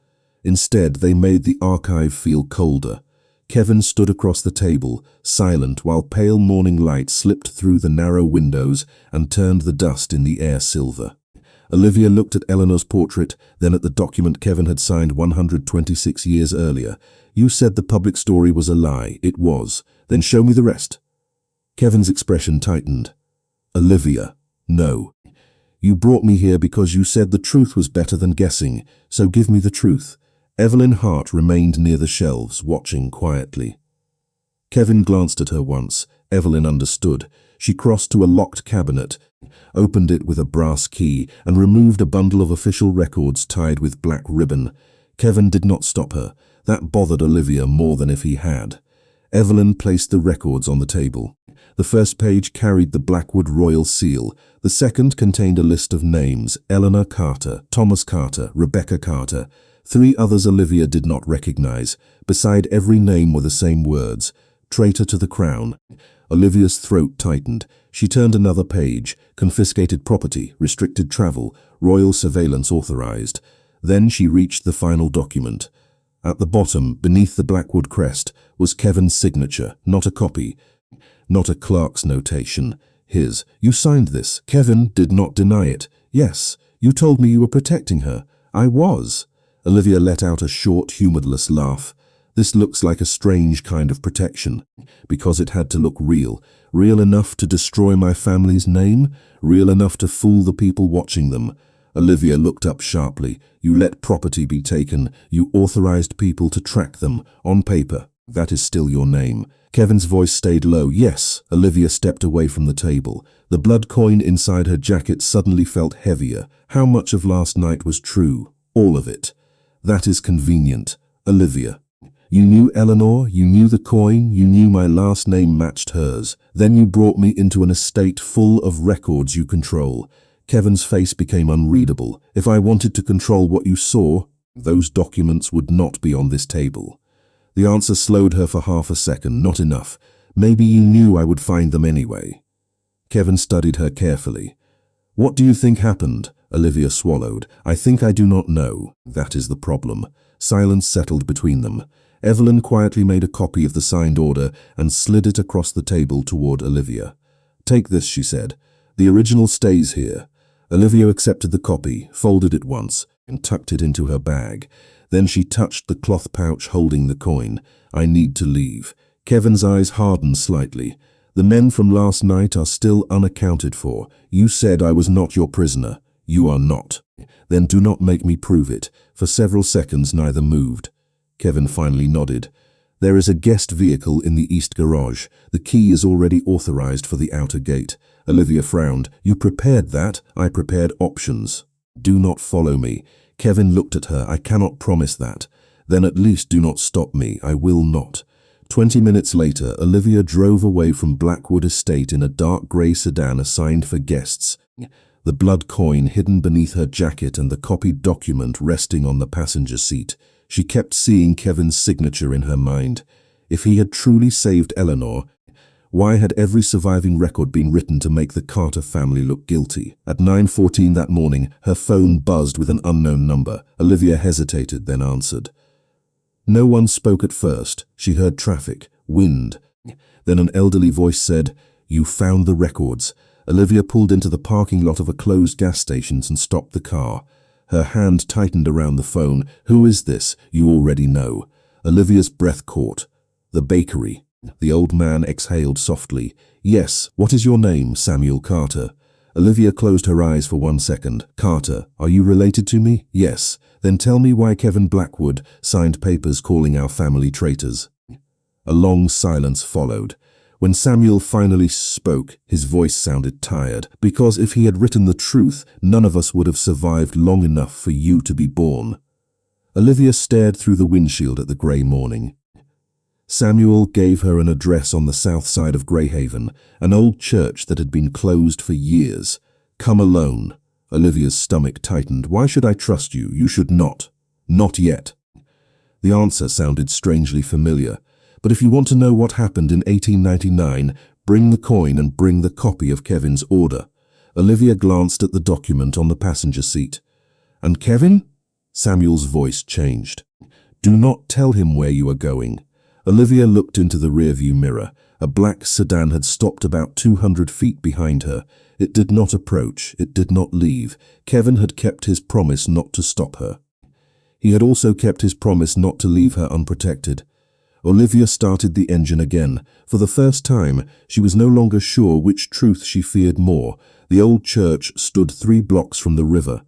Instead, they made the archive feel colder. Kevin stood across the table, silent, while pale morning light slipped through the narrow windows and turned the dust in the air silver. Olivia looked at Eleanor's portrait, then at the document Kevin had signed 126 years earlier. You said the public story was a lie. It was. Then show me the rest. Kevin's expression tightened. Olivia, no. You brought me here because you said the truth was better than guessing, so give me the truth. Evelyn Hart remained near the shelves, watching quietly. Kevin glanced at her once. Evelyn understood. She crossed to a locked cabinet, opened it with a brass key, and removed a bundle of official records tied with black ribbon. Kevin did not stop her. That bothered Olivia more than if he had. Evelyn placed the records on the table. The first page carried the Blackwood royal seal. The second contained a list of names: Eleanor Carter, Thomas Carter, Rebecca Carter. 3 others Olivia did not recognize. Beside every name were the same words: traitor to the crown. Olivia's throat tightened. She turned another page: confiscated property, restricted travel, royal surveillance authorized. Then she reached the final document. At the bottom, beneath the Blackwood crest, was Kevin's signature, not a copy, not a clerk's notation. His. You signed this. Kevin did not deny it. Yes, you told me you were protecting her. I was. Olivia let out a short, humorless laugh. This looks like a strange kind of protection, because it had to look real. Real enough to destroy my family's name, real enough to fool the people watching them. Olivia looked up sharply. You let property be taken. You authorized people to track them. On paper, that is still your name. Kevin's voice stayed low. Yes. Olivia stepped away from the table. The blood coin inside her jacket suddenly felt heavier. How much of last night was true? All of it. That is convenient. Olivia. You knew Eleanor, you knew the coin, you knew my last name matched hers. Then you brought me into an estate full of records you control. Kevin's face became unreadable. If I wanted to control what you saw, those documents would not be on this table. The answer slowed her for half a second. Not enough. Maybe you knew I would find them anyway. Kevin studied her carefully. What do you think happened? Olivia swallowed. I think I do not know. That is the problem. Silence settled between them. Evelyn quietly made a copy of the signed order and slid it across the table toward Olivia. Take this, she said. The original stays here. Olivia accepted the copy, folded it once, and tucked it into her bag. Then she touched the cloth pouch holding the coin. I need to leave. Kevin's eyes hardened slightly. The men from last night are still unaccounted for. You said I was not your prisoner. You are not. Then do not make me prove it. For several seconds neither moved. Kevin finally nodded. There is a guest vehicle in the east garage. The key is already authorized for the outer gate. Olivia frowned. You prepared that? I prepared options. Do not follow me. Kevin looked at her. I cannot promise that. Then at least do not stop me. I will not. 20 minutes later, Olivia drove away from Blackwood Estate in a dark grey sedan assigned for guests. The blood coin hidden beneath her jacket and the copied document resting on the passenger seat. She kept seeing Kevin's signature in her mind. If he had truly saved Eleanor, why had every surviving record been written to make the Carter family look guilty? At 9:14 that morning, her phone buzzed with an unknown number. Olivia hesitated, then answered. No one spoke at first. She heard traffic, wind. Then an elderly voice said, You found the records. Olivia pulled into the parking lot of a closed gas station and stopped the car. Her hand tightened around the phone. Who is this? You already know. Olivia's breath caught. The bakery. The old man exhaled softly. Yes, what is your name? Samuel Carter. Olivia closed her eyes for 1 second. Carter, are you related to me? Yes. Then tell me why Kevin Blackwood signed papers calling our family traitors. A long silence followed. When Samuel finally spoke, his voice sounded tired, because if he had written the truth, none of us would have survived long enough for you to be born. Olivia stared through the windshield at the grey morning. Samuel gave her an address on the south side of Greyhaven, an old church that had been closed for years. Come alone. Olivia's stomach tightened. Why should I trust you? You should not. Not yet. The answer sounded strangely familiar. But if you want to know what happened in 1899, bring the coin and bring the copy of Kevin's order. Olivia glanced at the document on the passenger seat. And Kevin? Samuel's voice changed. Do not tell him where you are going. Olivia looked into the rearview mirror. A black sedan had stopped about 200 feet behind her. It did not approach. It did not leave. Kevin had kept his promise not to stop her. He had also kept his promise not to leave her unprotected. Olivia started the engine again. For the first time, she was no longer sure which truth she feared more. The old church stood 3 blocks from the river,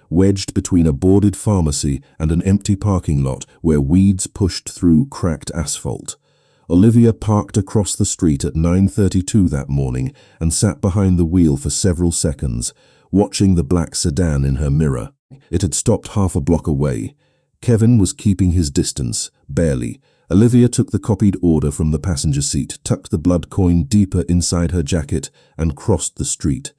wedged between a boarded pharmacy and an empty parking lot where weeds pushed through cracked asphalt. Olivia parked across the street at 9:32 that morning and sat behind the wheel for several seconds, watching the black sedan in her mirror. It had stopped half a block away. Kevin was keeping his distance, barely. Olivia took the copied order from the passenger seat, tucked the blood coin deeper inside her jacket, and crossed the street.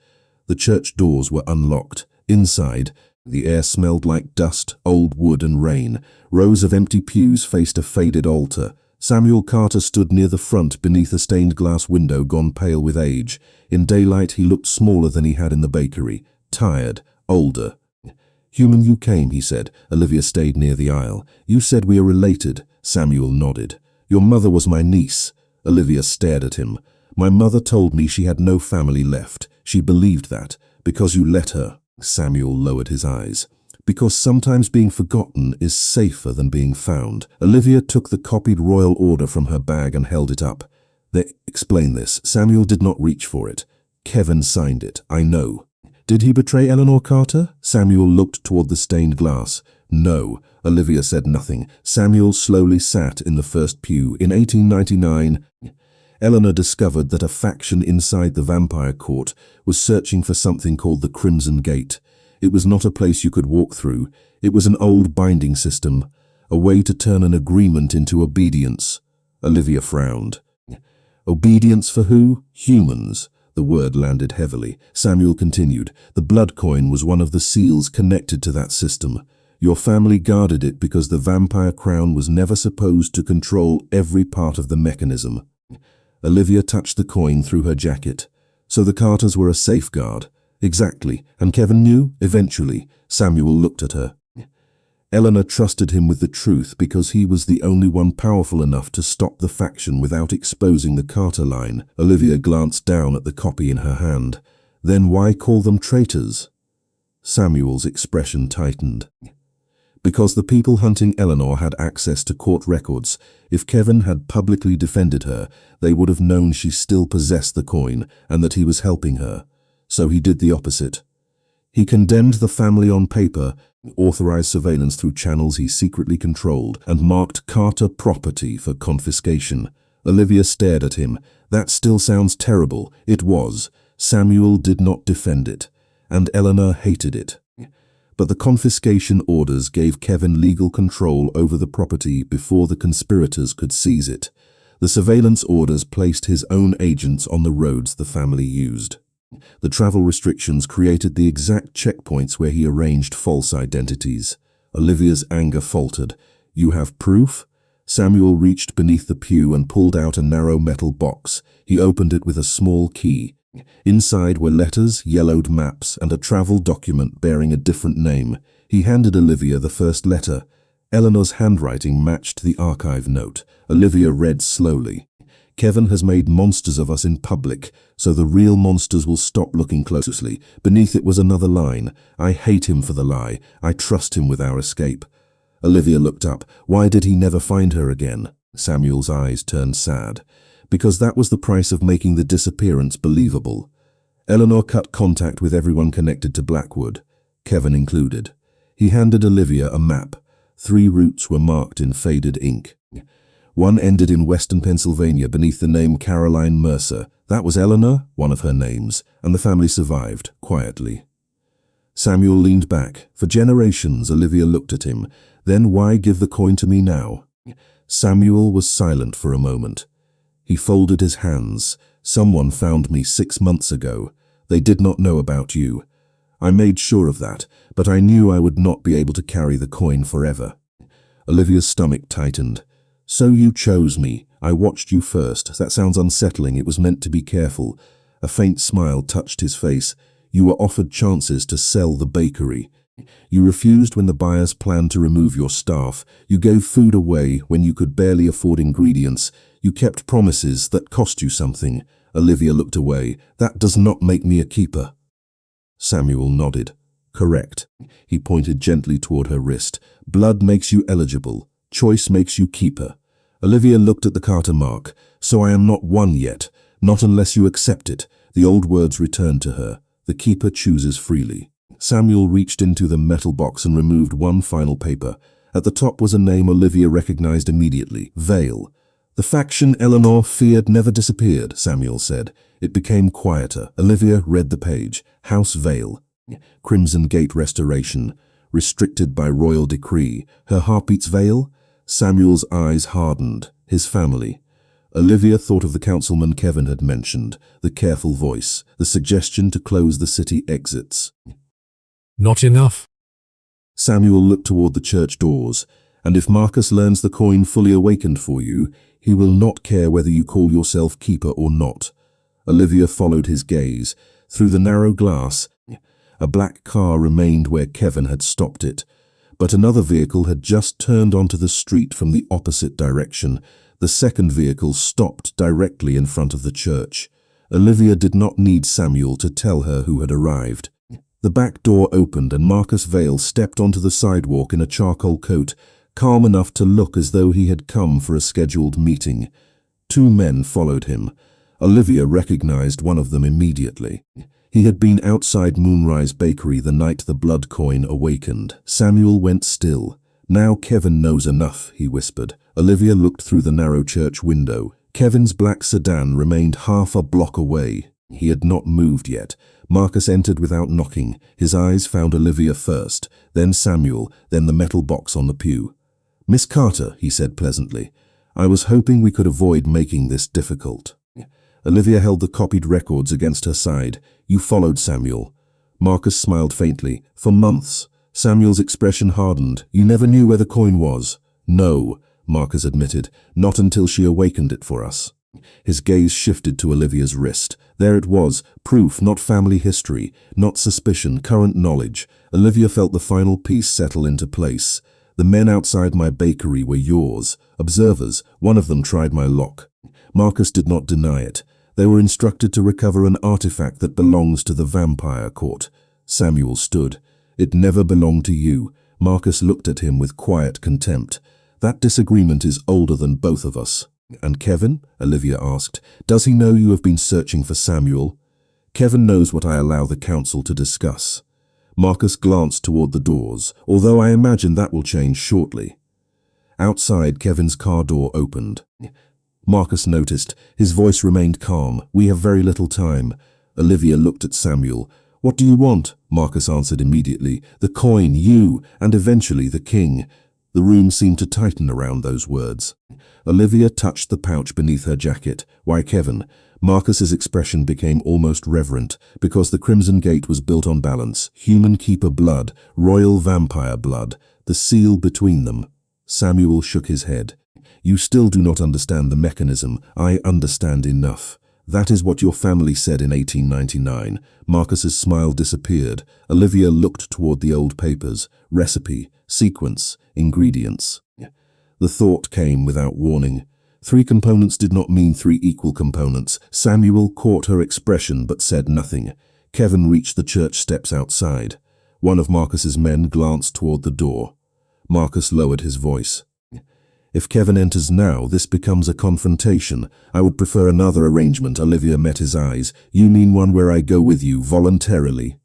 The church doors were unlocked. Inside, the air smelled like dust, old wood and rain. Rows of empty pews faced a faded altar. Samuel Carter stood near the front beneath a stained glass window gone pale with age. In daylight he looked smaller than he had in the bakery. Tired, older. Human, you came, he said. Olivia stayed near the aisle. You said we are related. Samuel nodded. Your mother was my niece. Olivia stared at him. My mother told me she had no family left. She believed that. Because you let her. Samuel lowered his eyes. Because sometimes being forgotten is safer than being found. Olivia took the copied royal order from her bag and held it up. Explain this. Samuel did not reach for it. Kevin signed it. I know. Did he betray Eleanor Carter? Samuel looked toward the stained glass. No. Olivia said nothing. Samuel slowly sat in the first pew. In 1899, Eleanor discovered that a faction inside the vampire court was searching for something called the Crimson Gate. It was not a place you could walk through. It was an old binding system, a way to turn an agreement into obedience. Olivia frowned. Obedience for who? Humans. The word landed heavily. Samuel continued. The blood coin was one of the seals connected to that system. Your family guarded it because the vampire crown was never supposed to control every part of the mechanism. Olivia touched the coin through her jacket. So the Carters were a safeguard. Exactly. And Kevin knew? Eventually. Samuel looked at her. Eleanor trusted him with the truth because he was the only one powerful enough to stop the faction without exposing the Carter line. Olivia glanced down at the copy in her hand. Then why call them traitors? Samuel's expression tightened. Because the people hunting Eleanor had access to court records. If Kevin had publicly defended her, they would have known she still possessed the coin and that he was helping her. So he did the opposite. He condemned the family on paper, authorized surveillance through channels he secretly controlled, and marked Carter property for confiscation. Olivia stared at him. That still sounds terrible. It was. Samuel did not defend it, and Eleanor hated it. But the confiscation orders gave Kevin legal control over the property before the conspirators could seize it. The surveillance orders placed his own agents on the roads the family used. The travel restrictions created the exact checkpoints where he arranged false identities. Olivia's anger faltered. You have proof? Samuel reached beneath the pew and pulled out a narrow metal box. He opened it with a small key. Inside were letters, yellowed maps, and a travel document bearing a different name. He handed Olivia the first letter. Eleanor's handwriting matched the archive note. Olivia read slowly. Kevin has made monsters of us in public, so the real monsters will stop looking closely. Beneath it was another line. I hate him for the lie. I trust him with our escape. Olivia looked up. Why did he never find her again? Samuel's eyes turned sad. Because that was the price of making the disappearance believable. Eleanor cut contact with everyone connected to Blackwood, Kevin included. He handed Olivia a map. 3 routes were marked in faded ink. One ended in western Pennsylvania beneath the name Caroline Mercer. That was Eleanor, one of her names, and the family survived, quietly. Samuel leaned back. For generations, Olivia looked at him. Then why give the coin to me now? Samuel was silent for a moment. He folded his hands. Someone found me 6 months ago. They did not know about you. I made sure of that, but I knew I would not be able to carry the coin forever. Olivia's stomach tightened. So you chose me. I watched you first. That sounds unsettling. It was meant to be careful. A faint smile touched his face. You were offered chances to sell the bakery. You refused when the buyers planned to remove your staff. You gave food away when you could barely afford ingredients. You kept promises that cost you something. Olivia looked away. That does not make me a keeper. Samuel nodded. Correct. He pointed gently toward her wrist. Blood makes you eligible. Choice makes you keeper. Olivia looked at the Carter mark. So I am not one yet. Not unless you accept it. The old words returned to her. The keeper chooses freely. Samuel reached into the metal box and removed one final paper. At the top was a name Olivia recognized immediately. Vale. The faction Eleanor feared never disappeared, Samuel said. It became quieter. Olivia read the page. House Vale. Crimson Gate Restoration. Restricted by royal decree. Her heartbeats Vale? Samuel's eyes hardened. His family. Olivia thought of the councilman Kevin had mentioned. The careful voice. The suggestion to close the city exits. Not enough. Samuel looked toward the church doors. And if Marcus learns the coin fully awakened for you, he will not care whether you call yourself keeper or not. Olivia followed his gaze. Through the narrow glass, a black car remained where Kevin had stopped it. But another vehicle had just turned onto the street from the opposite direction. The second vehicle stopped directly in front of the church. Olivia did not need Samuel to tell her who had arrived. The back door opened and Marcus Vale stepped onto the sidewalk in a charcoal coat, calm enough to look as though he had come for a scheduled meeting. Two men followed him. Olivia recognized one of them immediately. He had been outside Moonrise Bakery the night the blood coin awakened. Samuel went still. Now Kevin knows enough, he whispered. Olivia looked through the narrow church window. Kevin's black sedan remained half a block away. He had not moved yet. Marcus entered without knocking. His eyes found Olivia first, then Samuel, then the metal box on the pew. Miss Carter, he said pleasantly. I was hoping we could avoid making this difficult. Olivia held the copied records against her side. You followed Samuel. Marcus smiled faintly. For months. Samuel's expression hardened. You never knew where the coin was. No, Marcus admitted. Not until she awakened it for us. His gaze shifted to Olivia's wrist. There it was. Proof, not family history, not suspicion, current knowledge. Olivia felt the final piece settle into place. The men outside my bakery were yours. Observers. One of them tried my lock. Marcus did not deny it. They were instructed to recover an artifact that belongs to the vampire court. Samuel stood. It never belonged to you. Marcus looked at him with quiet contempt. That disagreement is older than both of us. And Kevin? Olivia asked. Does he know you have been searching for Samuel? Kevin knows what I allow the council to discuss. Marcus glanced toward the doors, although I imagine that will change shortly. Outside, Kevin's car door opened. Marcus noticed. His voice remained calm. We have very little time. Olivia looked at Samuel. What do you want? Marcus answered immediately. The coin, you, and eventually the king. The room seemed to tighten around those words. Olivia touched the pouch beneath her jacket. Why, Kevin? Marcus's expression became almost reverent, because the Crimson Gate was built on balance. Human keeper blood, royal vampire blood, the seal between them. Samuel shook his head. You still do not understand the mechanism. I understand enough. That is what your family said in 1899. Marcus's smile disappeared. Olivia looked toward the old papers. Recipe, sequence, ingredients. The thought came without warning. 3 components did not mean 3 equal components. Samuel caught her expression but said nothing. Kevin reached the church steps outside. One of Marcus's men glanced toward the door. Marcus lowered his voice. If Kevin enters now, this becomes a confrontation. I would prefer another arrangement. Olivia met his eyes. You mean one where I go with you voluntarily?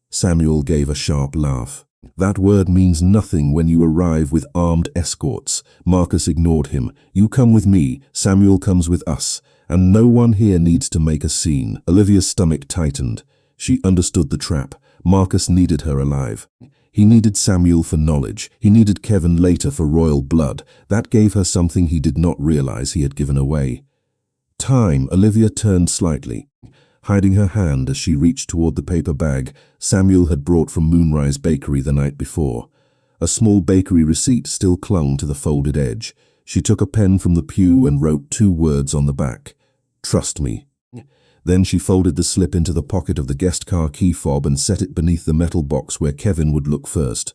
Samuel gave a sharp laugh. That word means nothing when you arrive with armed escorts. Marcus ignored him. You come with me, Samuel comes with us, and no one here needs to make a scene. Olivia's stomach tightened. She understood the trap. Marcus needed her alive. He needed Samuel for knowledge. He needed Kevin later for royal blood. That gave her something he did not realize he had given away. Time. Olivia turned slightly. hiding her hand as she reached toward the paper bag Samuel had brought from Moonrise Bakery the night before. A small bakery receipt still clung to the folded edge. She took a pen from the pew and wrote 2 words on the back. "Trust me." Then she folded the slip into the pocket of the guest car key fob and set it beneath the metal box where Kevin would look first.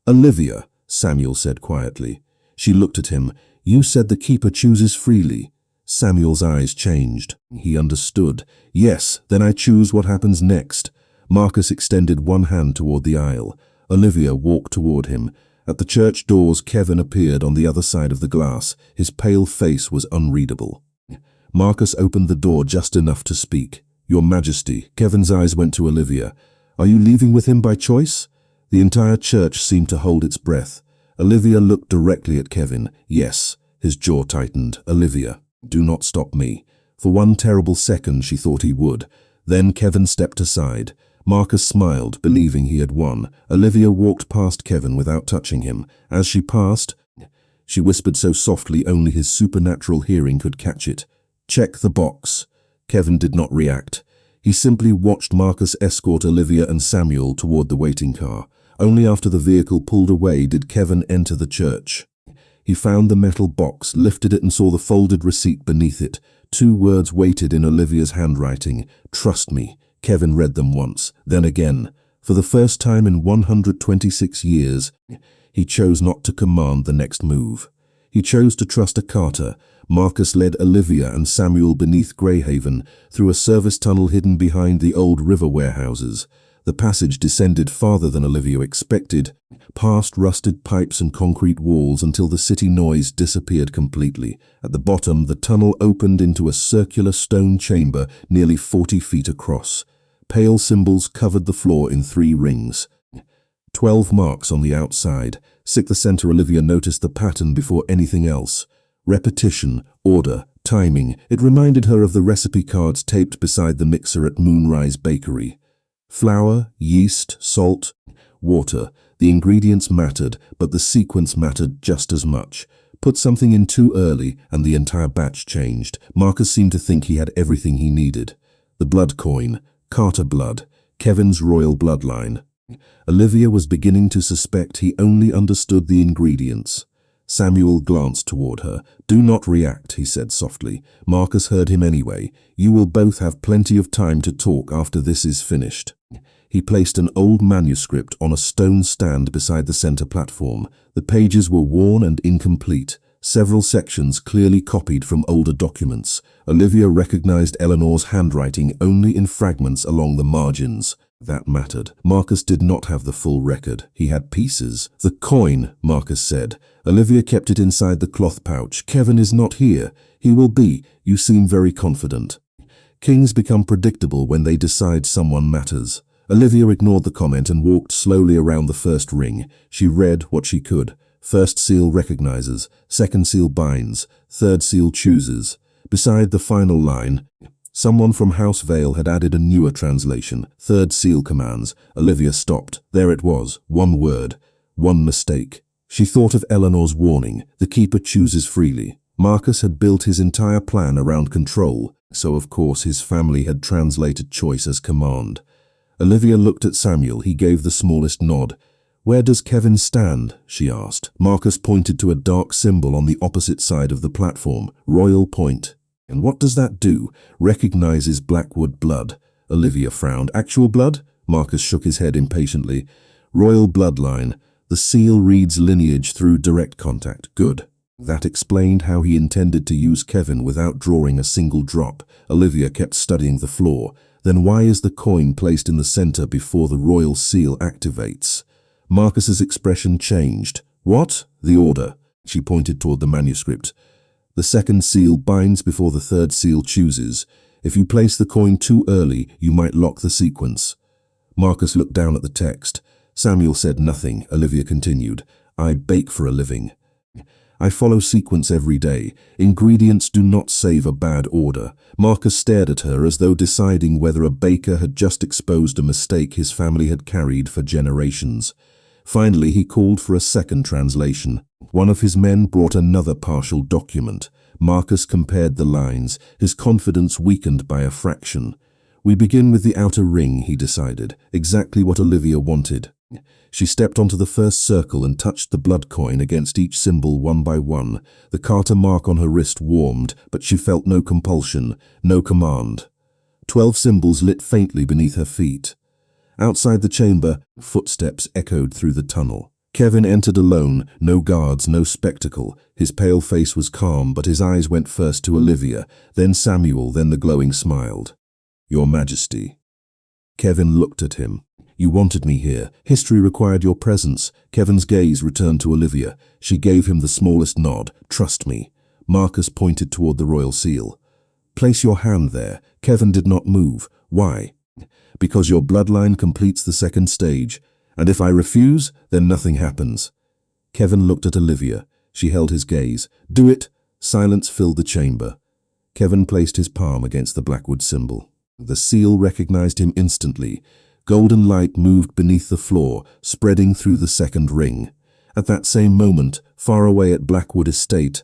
"Olivia," Samuel said quietly. She looked at him. "You said the keeper chooses freely." Samuel's eyes changed. He understood. "Yes, then I choose what happens next." Marcus extended one hand toward the aisle. Olivia walked toward him. At the church doors, Kevin appeared on the other side of the glass. His pale face was unreadable. Marcus opened the door just enough to speak. "Your Majesty." Kevin's eyes went to Olivia. "Are you leaving with him by choice?" The entire church seemed to hold its breath. Olivia looked directly at Kevin. "Yes." His jaw tightened. "Olivia, do not stop me." For one terrible second she thought he would. Then Kevin stepped aside. Marcus smiled, believing he had won. Olivia walked past Kevin without touching him. As she passed, she whispered so softly only his supernatural hearing could catch it. "Check the box." Kevin did not react. He simply watched Marcus escort Olivia and Samuel toward the waiting car. Only after the vehicle pulled away did Kevin enter the church. He found the metal box, lifted it and saw the folded receipt beneath it. 2 words waited in Olivia's handwriting. "Trust me." Kevin read them once, then again. For the first time in 126 years, he chose not to command the next move. He chose to trust a Carter. Marcus led Olivia and Samuel beneath Greyhaven, through a service tunnel hidden behind the old river warehouses. The passage descended farther than Olivia expected, past rusted pipes and concrete walls until the city noise disappeared completely. At the bottom, the tunnel opened into a circular stone chamber nearly 40 feet across. Pale symbols covered the floor in 3 rings. 12 marks on the outside. Sick the center, Olivia noticed the pattern before anything else. Repetition, order, timing. It reminded her of the recipe cards taped beside the mixer at Moonrise Bakery. Flour, yeast, salt, water. The ingredients mattered, but the sequence mattered just as much. Put something in too early, and the entire batch changed. Marcus seemed to think he had everything he needed. The blood coin, Carter blood, Kevin's royal bloodline. Olivia was beginning to suspect he only understood the ingredients. Samuel glanced toward her. "Do not react," he said softly. Marcus heard him anyway. "You will both have plenty of time to talk after this is finished." He placed an old manuscript on a stone stand beside the center platform. The pages were worn and incomplete, several sections clearly copied from older documents. Olivia recognized Eleanor's handwriting only in fragments along the margins. That mattered. Marcus did not have the full record. He had pieces. "The coin," Marcus said. Olivia kept it inside the cloth pouch. "Kevin is not here. He will be. You seem very confident." Kings become predictable when they decide someone matters. Olivia ignored the comment and walked slowly around the first ring. She read what she could. First seal recognizes, second seal binds, third seal chooses. Beside the final line, someone from House Vale had added a newer translation. Third seal commands. Olivia stopped. There it was. 1 word. 1 mistake. She thought of Eleanor's warning. The keeper chooses freely. Marcus had built his entire plan around control, so of course his family had translated choice as command. Olivia looked at Samuel. He gave the smallest nod. "Where does Kevin stand?" she asked. Marcus pointed to a dark symbol on the opposite side of the platform. "Royal Point." "And what does that do?" "Recognizes Blackwood blood." Olivia frowned. "Actual blood?" Marcus shook his head impatiently. "Royal bloodline. The seal reads lineage through direct contact." "Good." That explained how he intended to use Kevin without drawing a single drop. Olivia kept studying the floor. Then why is the coin placed in the center before the royal seal activates? Marcus's expression changed. "What?" "The order." She pointed toward the manuscript. "The second seal binds before the third seal chooses. If you place the coin too early, you might lock the sequence." Marcus looked down at the text. Samuel said nothing. Olivia continued. "I bake for a living. I follow sequence every day. Ingredients do not save a bad order." Marcus stared at her as though deciding whether a baker had just exposed a mistake his family had carried for generations. Finally, he called for a second translation. One of his men brought another partial document. Marcus compared the lines, his confidence weakened by a fraction. We begin with the outer ring, he decided, exactly what Olivia wanted. She stepped onto the first circle and touched the blood coin against each symbol one by one. The Carter mark on her wrist warmed, but she felt no compulsion, no command. 12 symbols lit faintly beneath her feet. Outside the chamber, footsteps echoed through the tunnel. Kevin entered alone, no guards, no spectacle. His pale face was calm, but his eyes went first to Olivia, then Samuel, then the glowing smiled. Your Majesty. Kevin looked at him. You wanted me here. History required your presence. Kevin's gaze returned to Olivia. She gave him the smallest nod. Trust me. Marcus pointed toward the royal seal. Place your hand there. Kevin did not move. Why? Because your bloodline completes the second stage. And if I refuse, then nothing happens. Kevin looked at Olivia. She held his gaze. Do it. Silence filled the chamber. Kevin placed his palm against the Blackwood symbol. The seal recognized him instantly. Golden light moved beneath the floor, spreading through the second ring. At that same moment, far away at Blackwood Estate,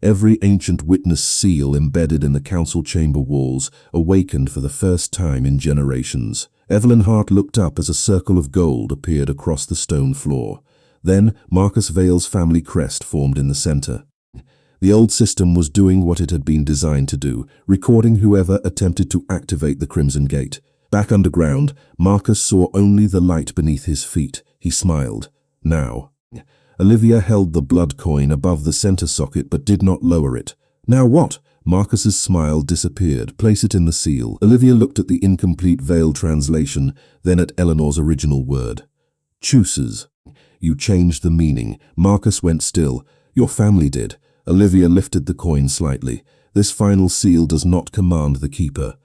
every ancient witness seal embedded in the council chamber walls awakened for the first time in generations. Evelyn Hart looked up as a circle of gold appeared across the stone floor. Then Marcus Vale's family crest formed in the center. The old system was doing what it had been designed to do, recording whoever attempted to activate the Crimson Gate. Back underground, Marcus saw only the light beneath his feet. He smiled. Now. Olivia held the blood coin above the center socket but did not lower it. Now what? Marcus's smile disappeared. Place it in the seal. Olivia looked at the incomplete Vale translation, then at Eleanor's original word. Chooses. You changed the meaning. Marcus went still. Your family did. Olivia lifted the coin slightly. This final seal does not command the keeper.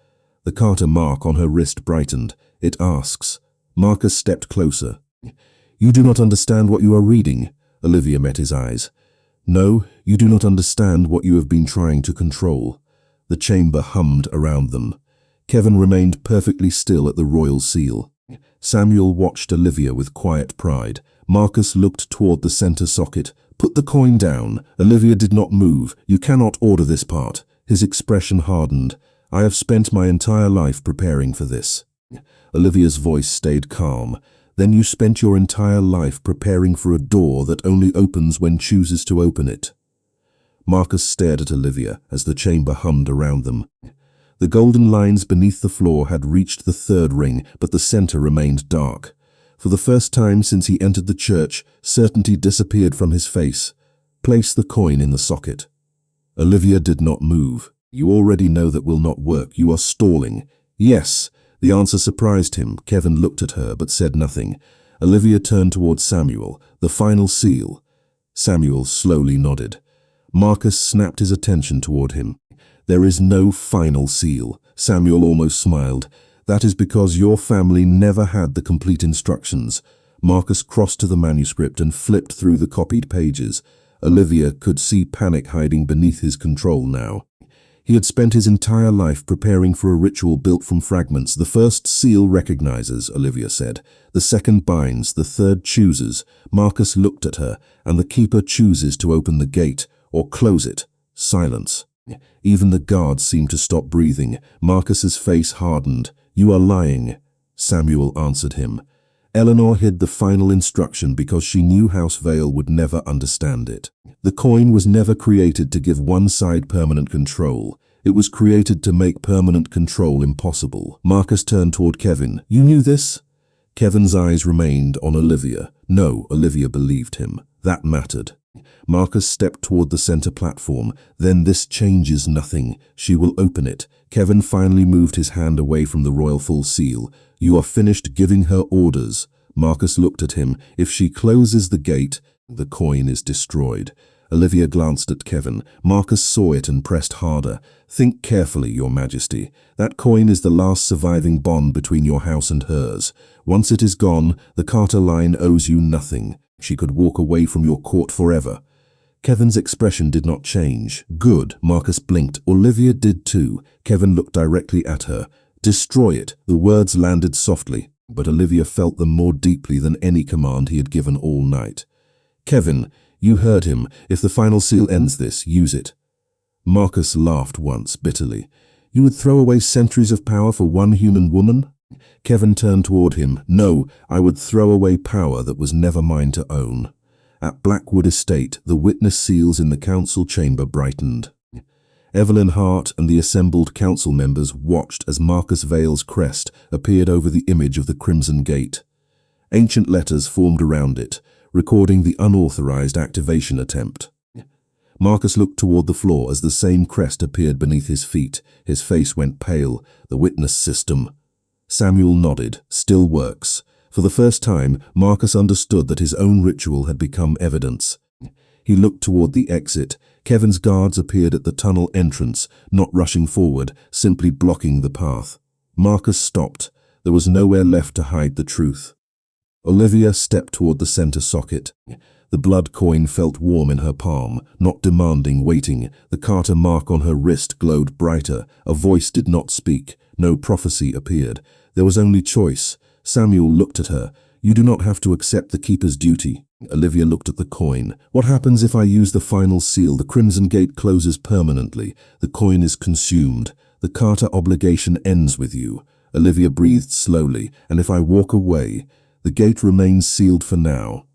The Carter mark on her wrist brightened. It asks. Marcus stepped closer. You do not understand what you are reading. Olivia met his eyes. No, you do not understand what you have been trying to control. The chamber hummed around them. Kevin remained perfectly still at the royal seal. Samuel watched Olivia with quiet pride. Marcus looked toward the center socket. Put the coin down. Olivia did not move. You cannot order this part. His expression hardened. I have spent my entire life preparing for this. Olivia's voice stayed calm. Then you spent your entire life preparing for a door that only opens when chooses to open it. Marcus stared at Olivia as the chamber hummed around them. The golden lines beneath the floor had reached the third ring, but the center remained dark. For the first time since he entered the church, certainty disappeared from his face. Place the coin in the socket. Olivia did not move. You already know that will not work. You are stalling. Yes. The answer surprised him. Kevin looked at her but said nothing. Olivia turned towards Samuel. The final seal. Samuel slowly nodded. Marcus snapped his attention toward him. There is no final seal. Samuel almost smiled. That is because your family never had the complete instructions. Marcus crossed to the manuscript and flipped through the copied pages. Olivia could see panic hiding beneath his control now. He had spent his entire life preparing for a ritual built from fragments. The first seal recognizes, Olivia said. The second binds, the third chooses. Marcus looked at her, and the keeper chooses to open the gate or close it. Silence. Even the guards seemed to stop breathing. Marcus's face hardened. You are lying. Samuel answered him. Eleanor hid the final instruction because she knew House Vale would never understand it. The coin was never created to give one side permanent control. It was created to make permanent control impossible. Marcus turned toward Kevin. You knew this? Kevin's eyes remained on Olivia. No, Olivia believed him. That mattered. Marcus stepped toward the center platform. Then this changes nothing. She will open it. Kevin finally moved his hand away from the royal full seal. You are finished giving her orders. Marcus looked at him. If she closes the gate, the coin is destroyed. Olivia glanced at Kevin. Marcus saw it and pressed harder. Think carefully, Your Majesty. That coin is the last surviving bond between your house and hers. Once it is gone, the Carter line owes you nothing. She could walk away from your court forever. Kevin's expression did not change. Good, Marcus blinked. Olivia did too. Kevin looked directly at her. Destroy it. The words landed softly, but Olivia felt them more deeply than any command he had given all night. Kevin, you heard him. If the final seal ends this, use it. Marcus laughed once, bitterly. You would throw away centuries of power for one human woman? Kevin turned toward him. No, I would throw away power that was never mine to own. At Blackwood Estate, the witness seals in the council chamber brightened. Evelyn Hart and the assembled council members watched as Marcus Vale's crest appeared over the image of the Crimson Gate. Ancient letters formed around it, recording the unauthorized activation attempt. Marcus looked toward the floor as the same crest appeared beneath his feet. His face went pale. The witness system. Samuel nodded. Still works. For the first time, Marcus understood that his own ritual had become evidence. He looked toward the exit. Kevin's guards appeared at the tunnel entrance, not rushing forward, simply blocking the path. Marcus stopped. There was nowhere left to hide the truth. Olivia stepped toward the center socket. The blood coin felt warm in her palm, not demanding, waiting. The Carter mark on her wrist glowed brighter. A voice did not speak. No prophecy appeared. There was only choice. Samuel looked at her. You do not have to accept the keeper's duty. Olivia looked at the coin. What happens if I use the final seal? The Crimson Gate closes permanently. The coin is consumed. The Carter obligation ends with you. Olivia breathed slowly. And if I walk away, the gate remains sealed for now.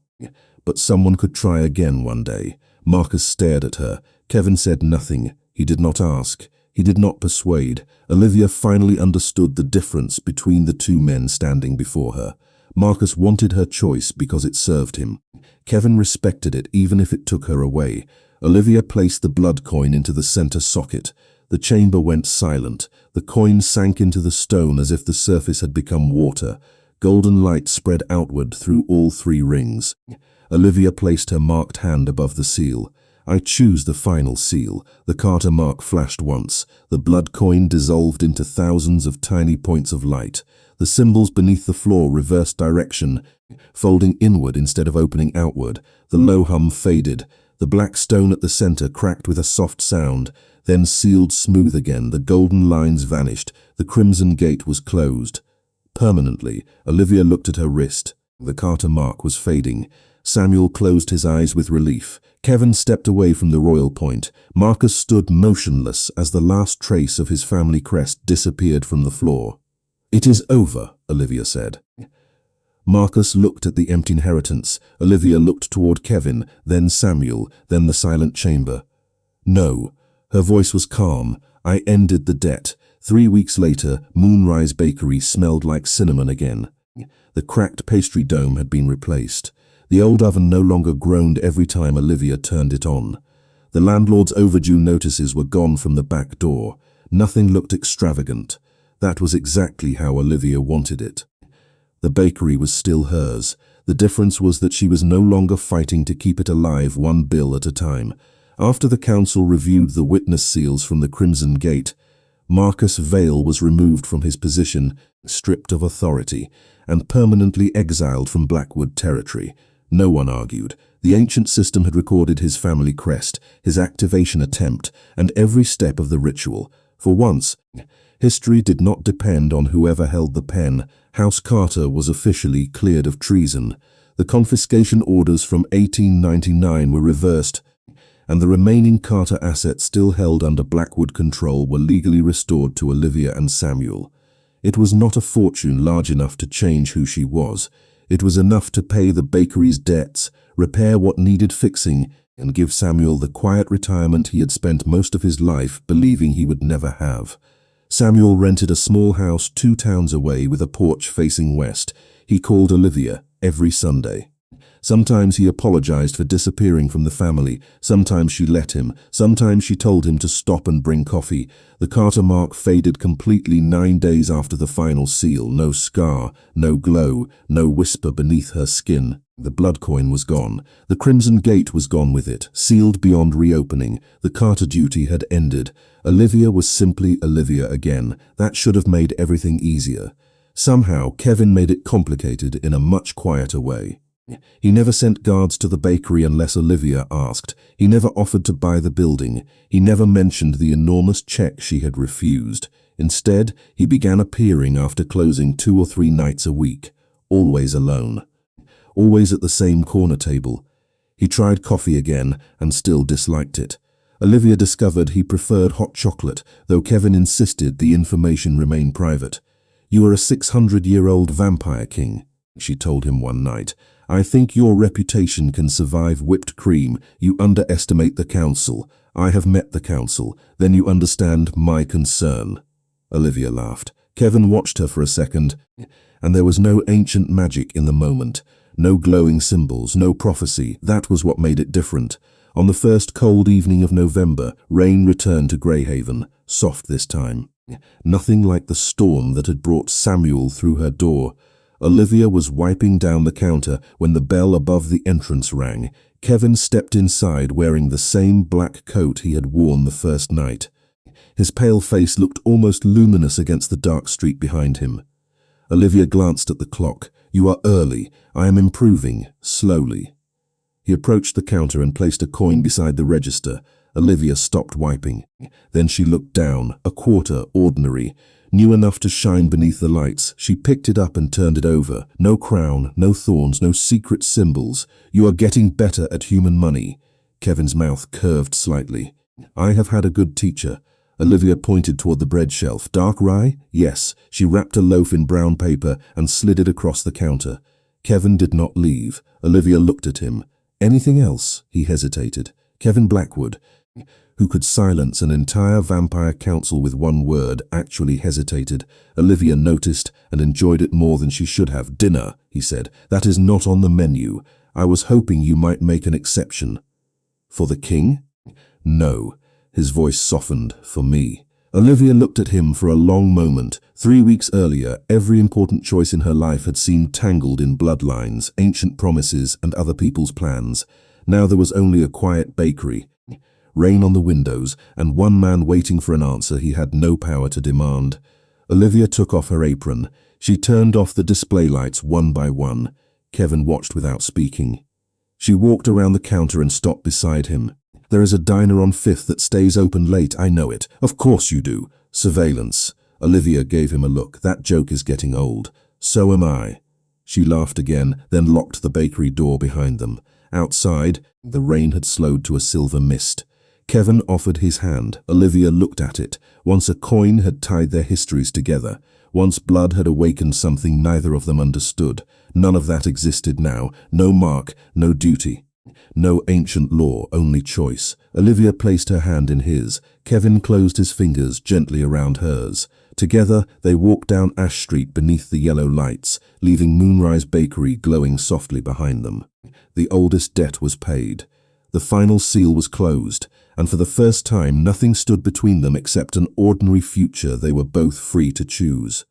But someone could try again one day. Marcus stared at her. Kevin said nothing. He did not ask. He did not persuade. Olivia finally understood the difference between the two men standing before her. Marcus wanted her choice because it served him. Kevin respected it even if it took her away. Olivia placed the blood coin into the center socket. The chamber went silent. The coin sank into the stone as if the surface had become water. Golden light spread outward through all three rings. Olivia placed her marked hand above the seal. I choose the final seal. The Carter mark flashed once. The blood coin dissolved into thousands of tiny points of light. The symbols beneath the floor reversed direction, folding inward instead of opening outward. The low hum faded. The black stone at the center cracked with a soft sound, then sealed smooth again. The golden lines vanished. The Crimson Gate was closed. Permanently, Olivia looked at her wrist. The Carter mark was fading. Samuel closed his eyes with relief. Kevin stepped away from the royal point. Marcus stood motionless as the last trace of his family crest disappeared from the floor. It is over, Olivia said. Marcus looked at the empty inheritance. Olivia looked toward Kevin, then Samuel, then the silent chamber. No. Her voice was calm. I ended the debt. 3 weeks later, Moonrise Bakery smelled like cinnamon again. The cracked pastry dome had been replaced. The old oven no longer groaned every time Olivia turned it on. The landlord's overdue notices were gone from the back door. Nothing looked extravagant. That was exactly how Olivia wanted it. The bakery was still hers. The difference was that she was no longer fighting to keep it alive one bill at a time. After the council reviewed the witness seals from the Crimson Gate, Marcus Vale was removed from his position, stripped of authority, and permanently exiled from Blackwood territory. No one argued. The ancient system had recorded his family crest, his activation attempt, and every step of the ritual. For once, history did not depend on whoever held the pen. House Carter was officially cleared of treason. The confiscation orders from 1899 were reversed, and the remaining Carter assets still held under Blackwood control were legally restored to Olivia and Samuel. It was not a fortune large enough to change who she was. It was enough to pay the bakery's debts, repair what needed fixing, and give Samuel the quiet retirement he had spent most of his life believing he would never have. Samuel rented a small house 2 towns away with a porch facing west. He called Olivia every Sunday. Sometimes he apologized for disappearing from the family. Sometimes she let him. Sometimes she told him to stop and bring coffee. The Carter mark faded completely 9 days after the final seal. No scar, no glow, no whisper beneath her skin. The blood coin was gone. The Crimson Gate was gone with it, sealed beyond reopening. The Carter duty had ended. Olivia was simply Olivia again. That should have made everything easier. Somehow, Kevin made it complicated in a much quieter way. He never sent guards to the bakery unless Olivia asked. He never offered to buy the building. He never mentioned the enormous check she had refused. Instead, he began appearing after closing 2 or 3 nights a week, always alone. Always at the same corner table. He tried coffee again and still disliked it. Olivia discovered he preferred hot chocolate, though Kevin insisted the information remain private. "You are a 600-year-old vampire king," she told him one night. "I think your reputation can survive whipped cream. You underestimate the council. I have met the council. Then you understand my concern." Olivia laughed. Kevin watched her for a second, and there was no ancient magic in the moment. No glowing symbols, no prophecy. That was what made it different. On the first cold evening of November, rain returned to Greyhaven, soft this time. Nothing like the storm that had brought Samuel through her door. Olivia was wiping down the counter when the bell above the entrance rang. Kevin stepped inside wearing the same black coat he had worn the first night. His pale face looked almost luminous against the dark street behind him. Olivia glanced at the clock. "You are early. I am improving, slowly." He approached the counter and placed a coin beside the register. Olivia stopped wiping. Then she looked down, a quarter, ordinary, new enough to shine beneath the lights. She picked it up and turned it over. No crown, no thorns, no secret symbols. "You are getting better at human money." Kevin's mouth curved slightly. "I have had a good teacher." Olivia pointed toward the bread shelf. "Dark rye?" "Yes." She wrapped a loaf in brown paper and slid it across the counter. Kevin did not leave. Olivia looked at him. "Anything else?" He hesitated. Kevin Blackwood, who could silence an entire vampire council with one word, actually hesitated. Olivia noticed and enjoyed it more than she should have. "Dinner," he said. "That is not on the menu. I was hoping you might make an exception." "For the king?" "No." His voice softened. "For me." Olivia looked at him for a long moment. 3 weeks earlier, every important choice in her life had seemed tangled in bloodlines, ancient promises, and other people's plans. Now there was only a quiet bakery, rain on the windows, and one man waiting for an answer he had no power to demand. Olivia took off her apron. She turned off the display lights one by one. Kevin watched without speaking. She walked around the counter and stopped beside him. "There is a diner on 5th that stays open late. I know it." "Of course you do." "Surveillance." Olivia gave him a look. "That joke is getting old." "So am I." She laughed again, then locked the bakery door behind them. Outside, the rain had slowed to a silver mist. Kevin offered his hand. Olivia looked at it. Once a coin had tied their histories together. Once blood had awakened something neither of them understood. None of that existed now. No mark, no duty. No ancient law, only choice. Olivia placed her hand in his. Kevin closed his fingers gently around hers. Together, they walked down Ash Street beneath the yellow lights, leaving Moonrise Bakery glowing softly behind them. The oldest debt was paid. The final seal was closed, and for the first time nothing stood between them except an ordinary future they were both free to choose.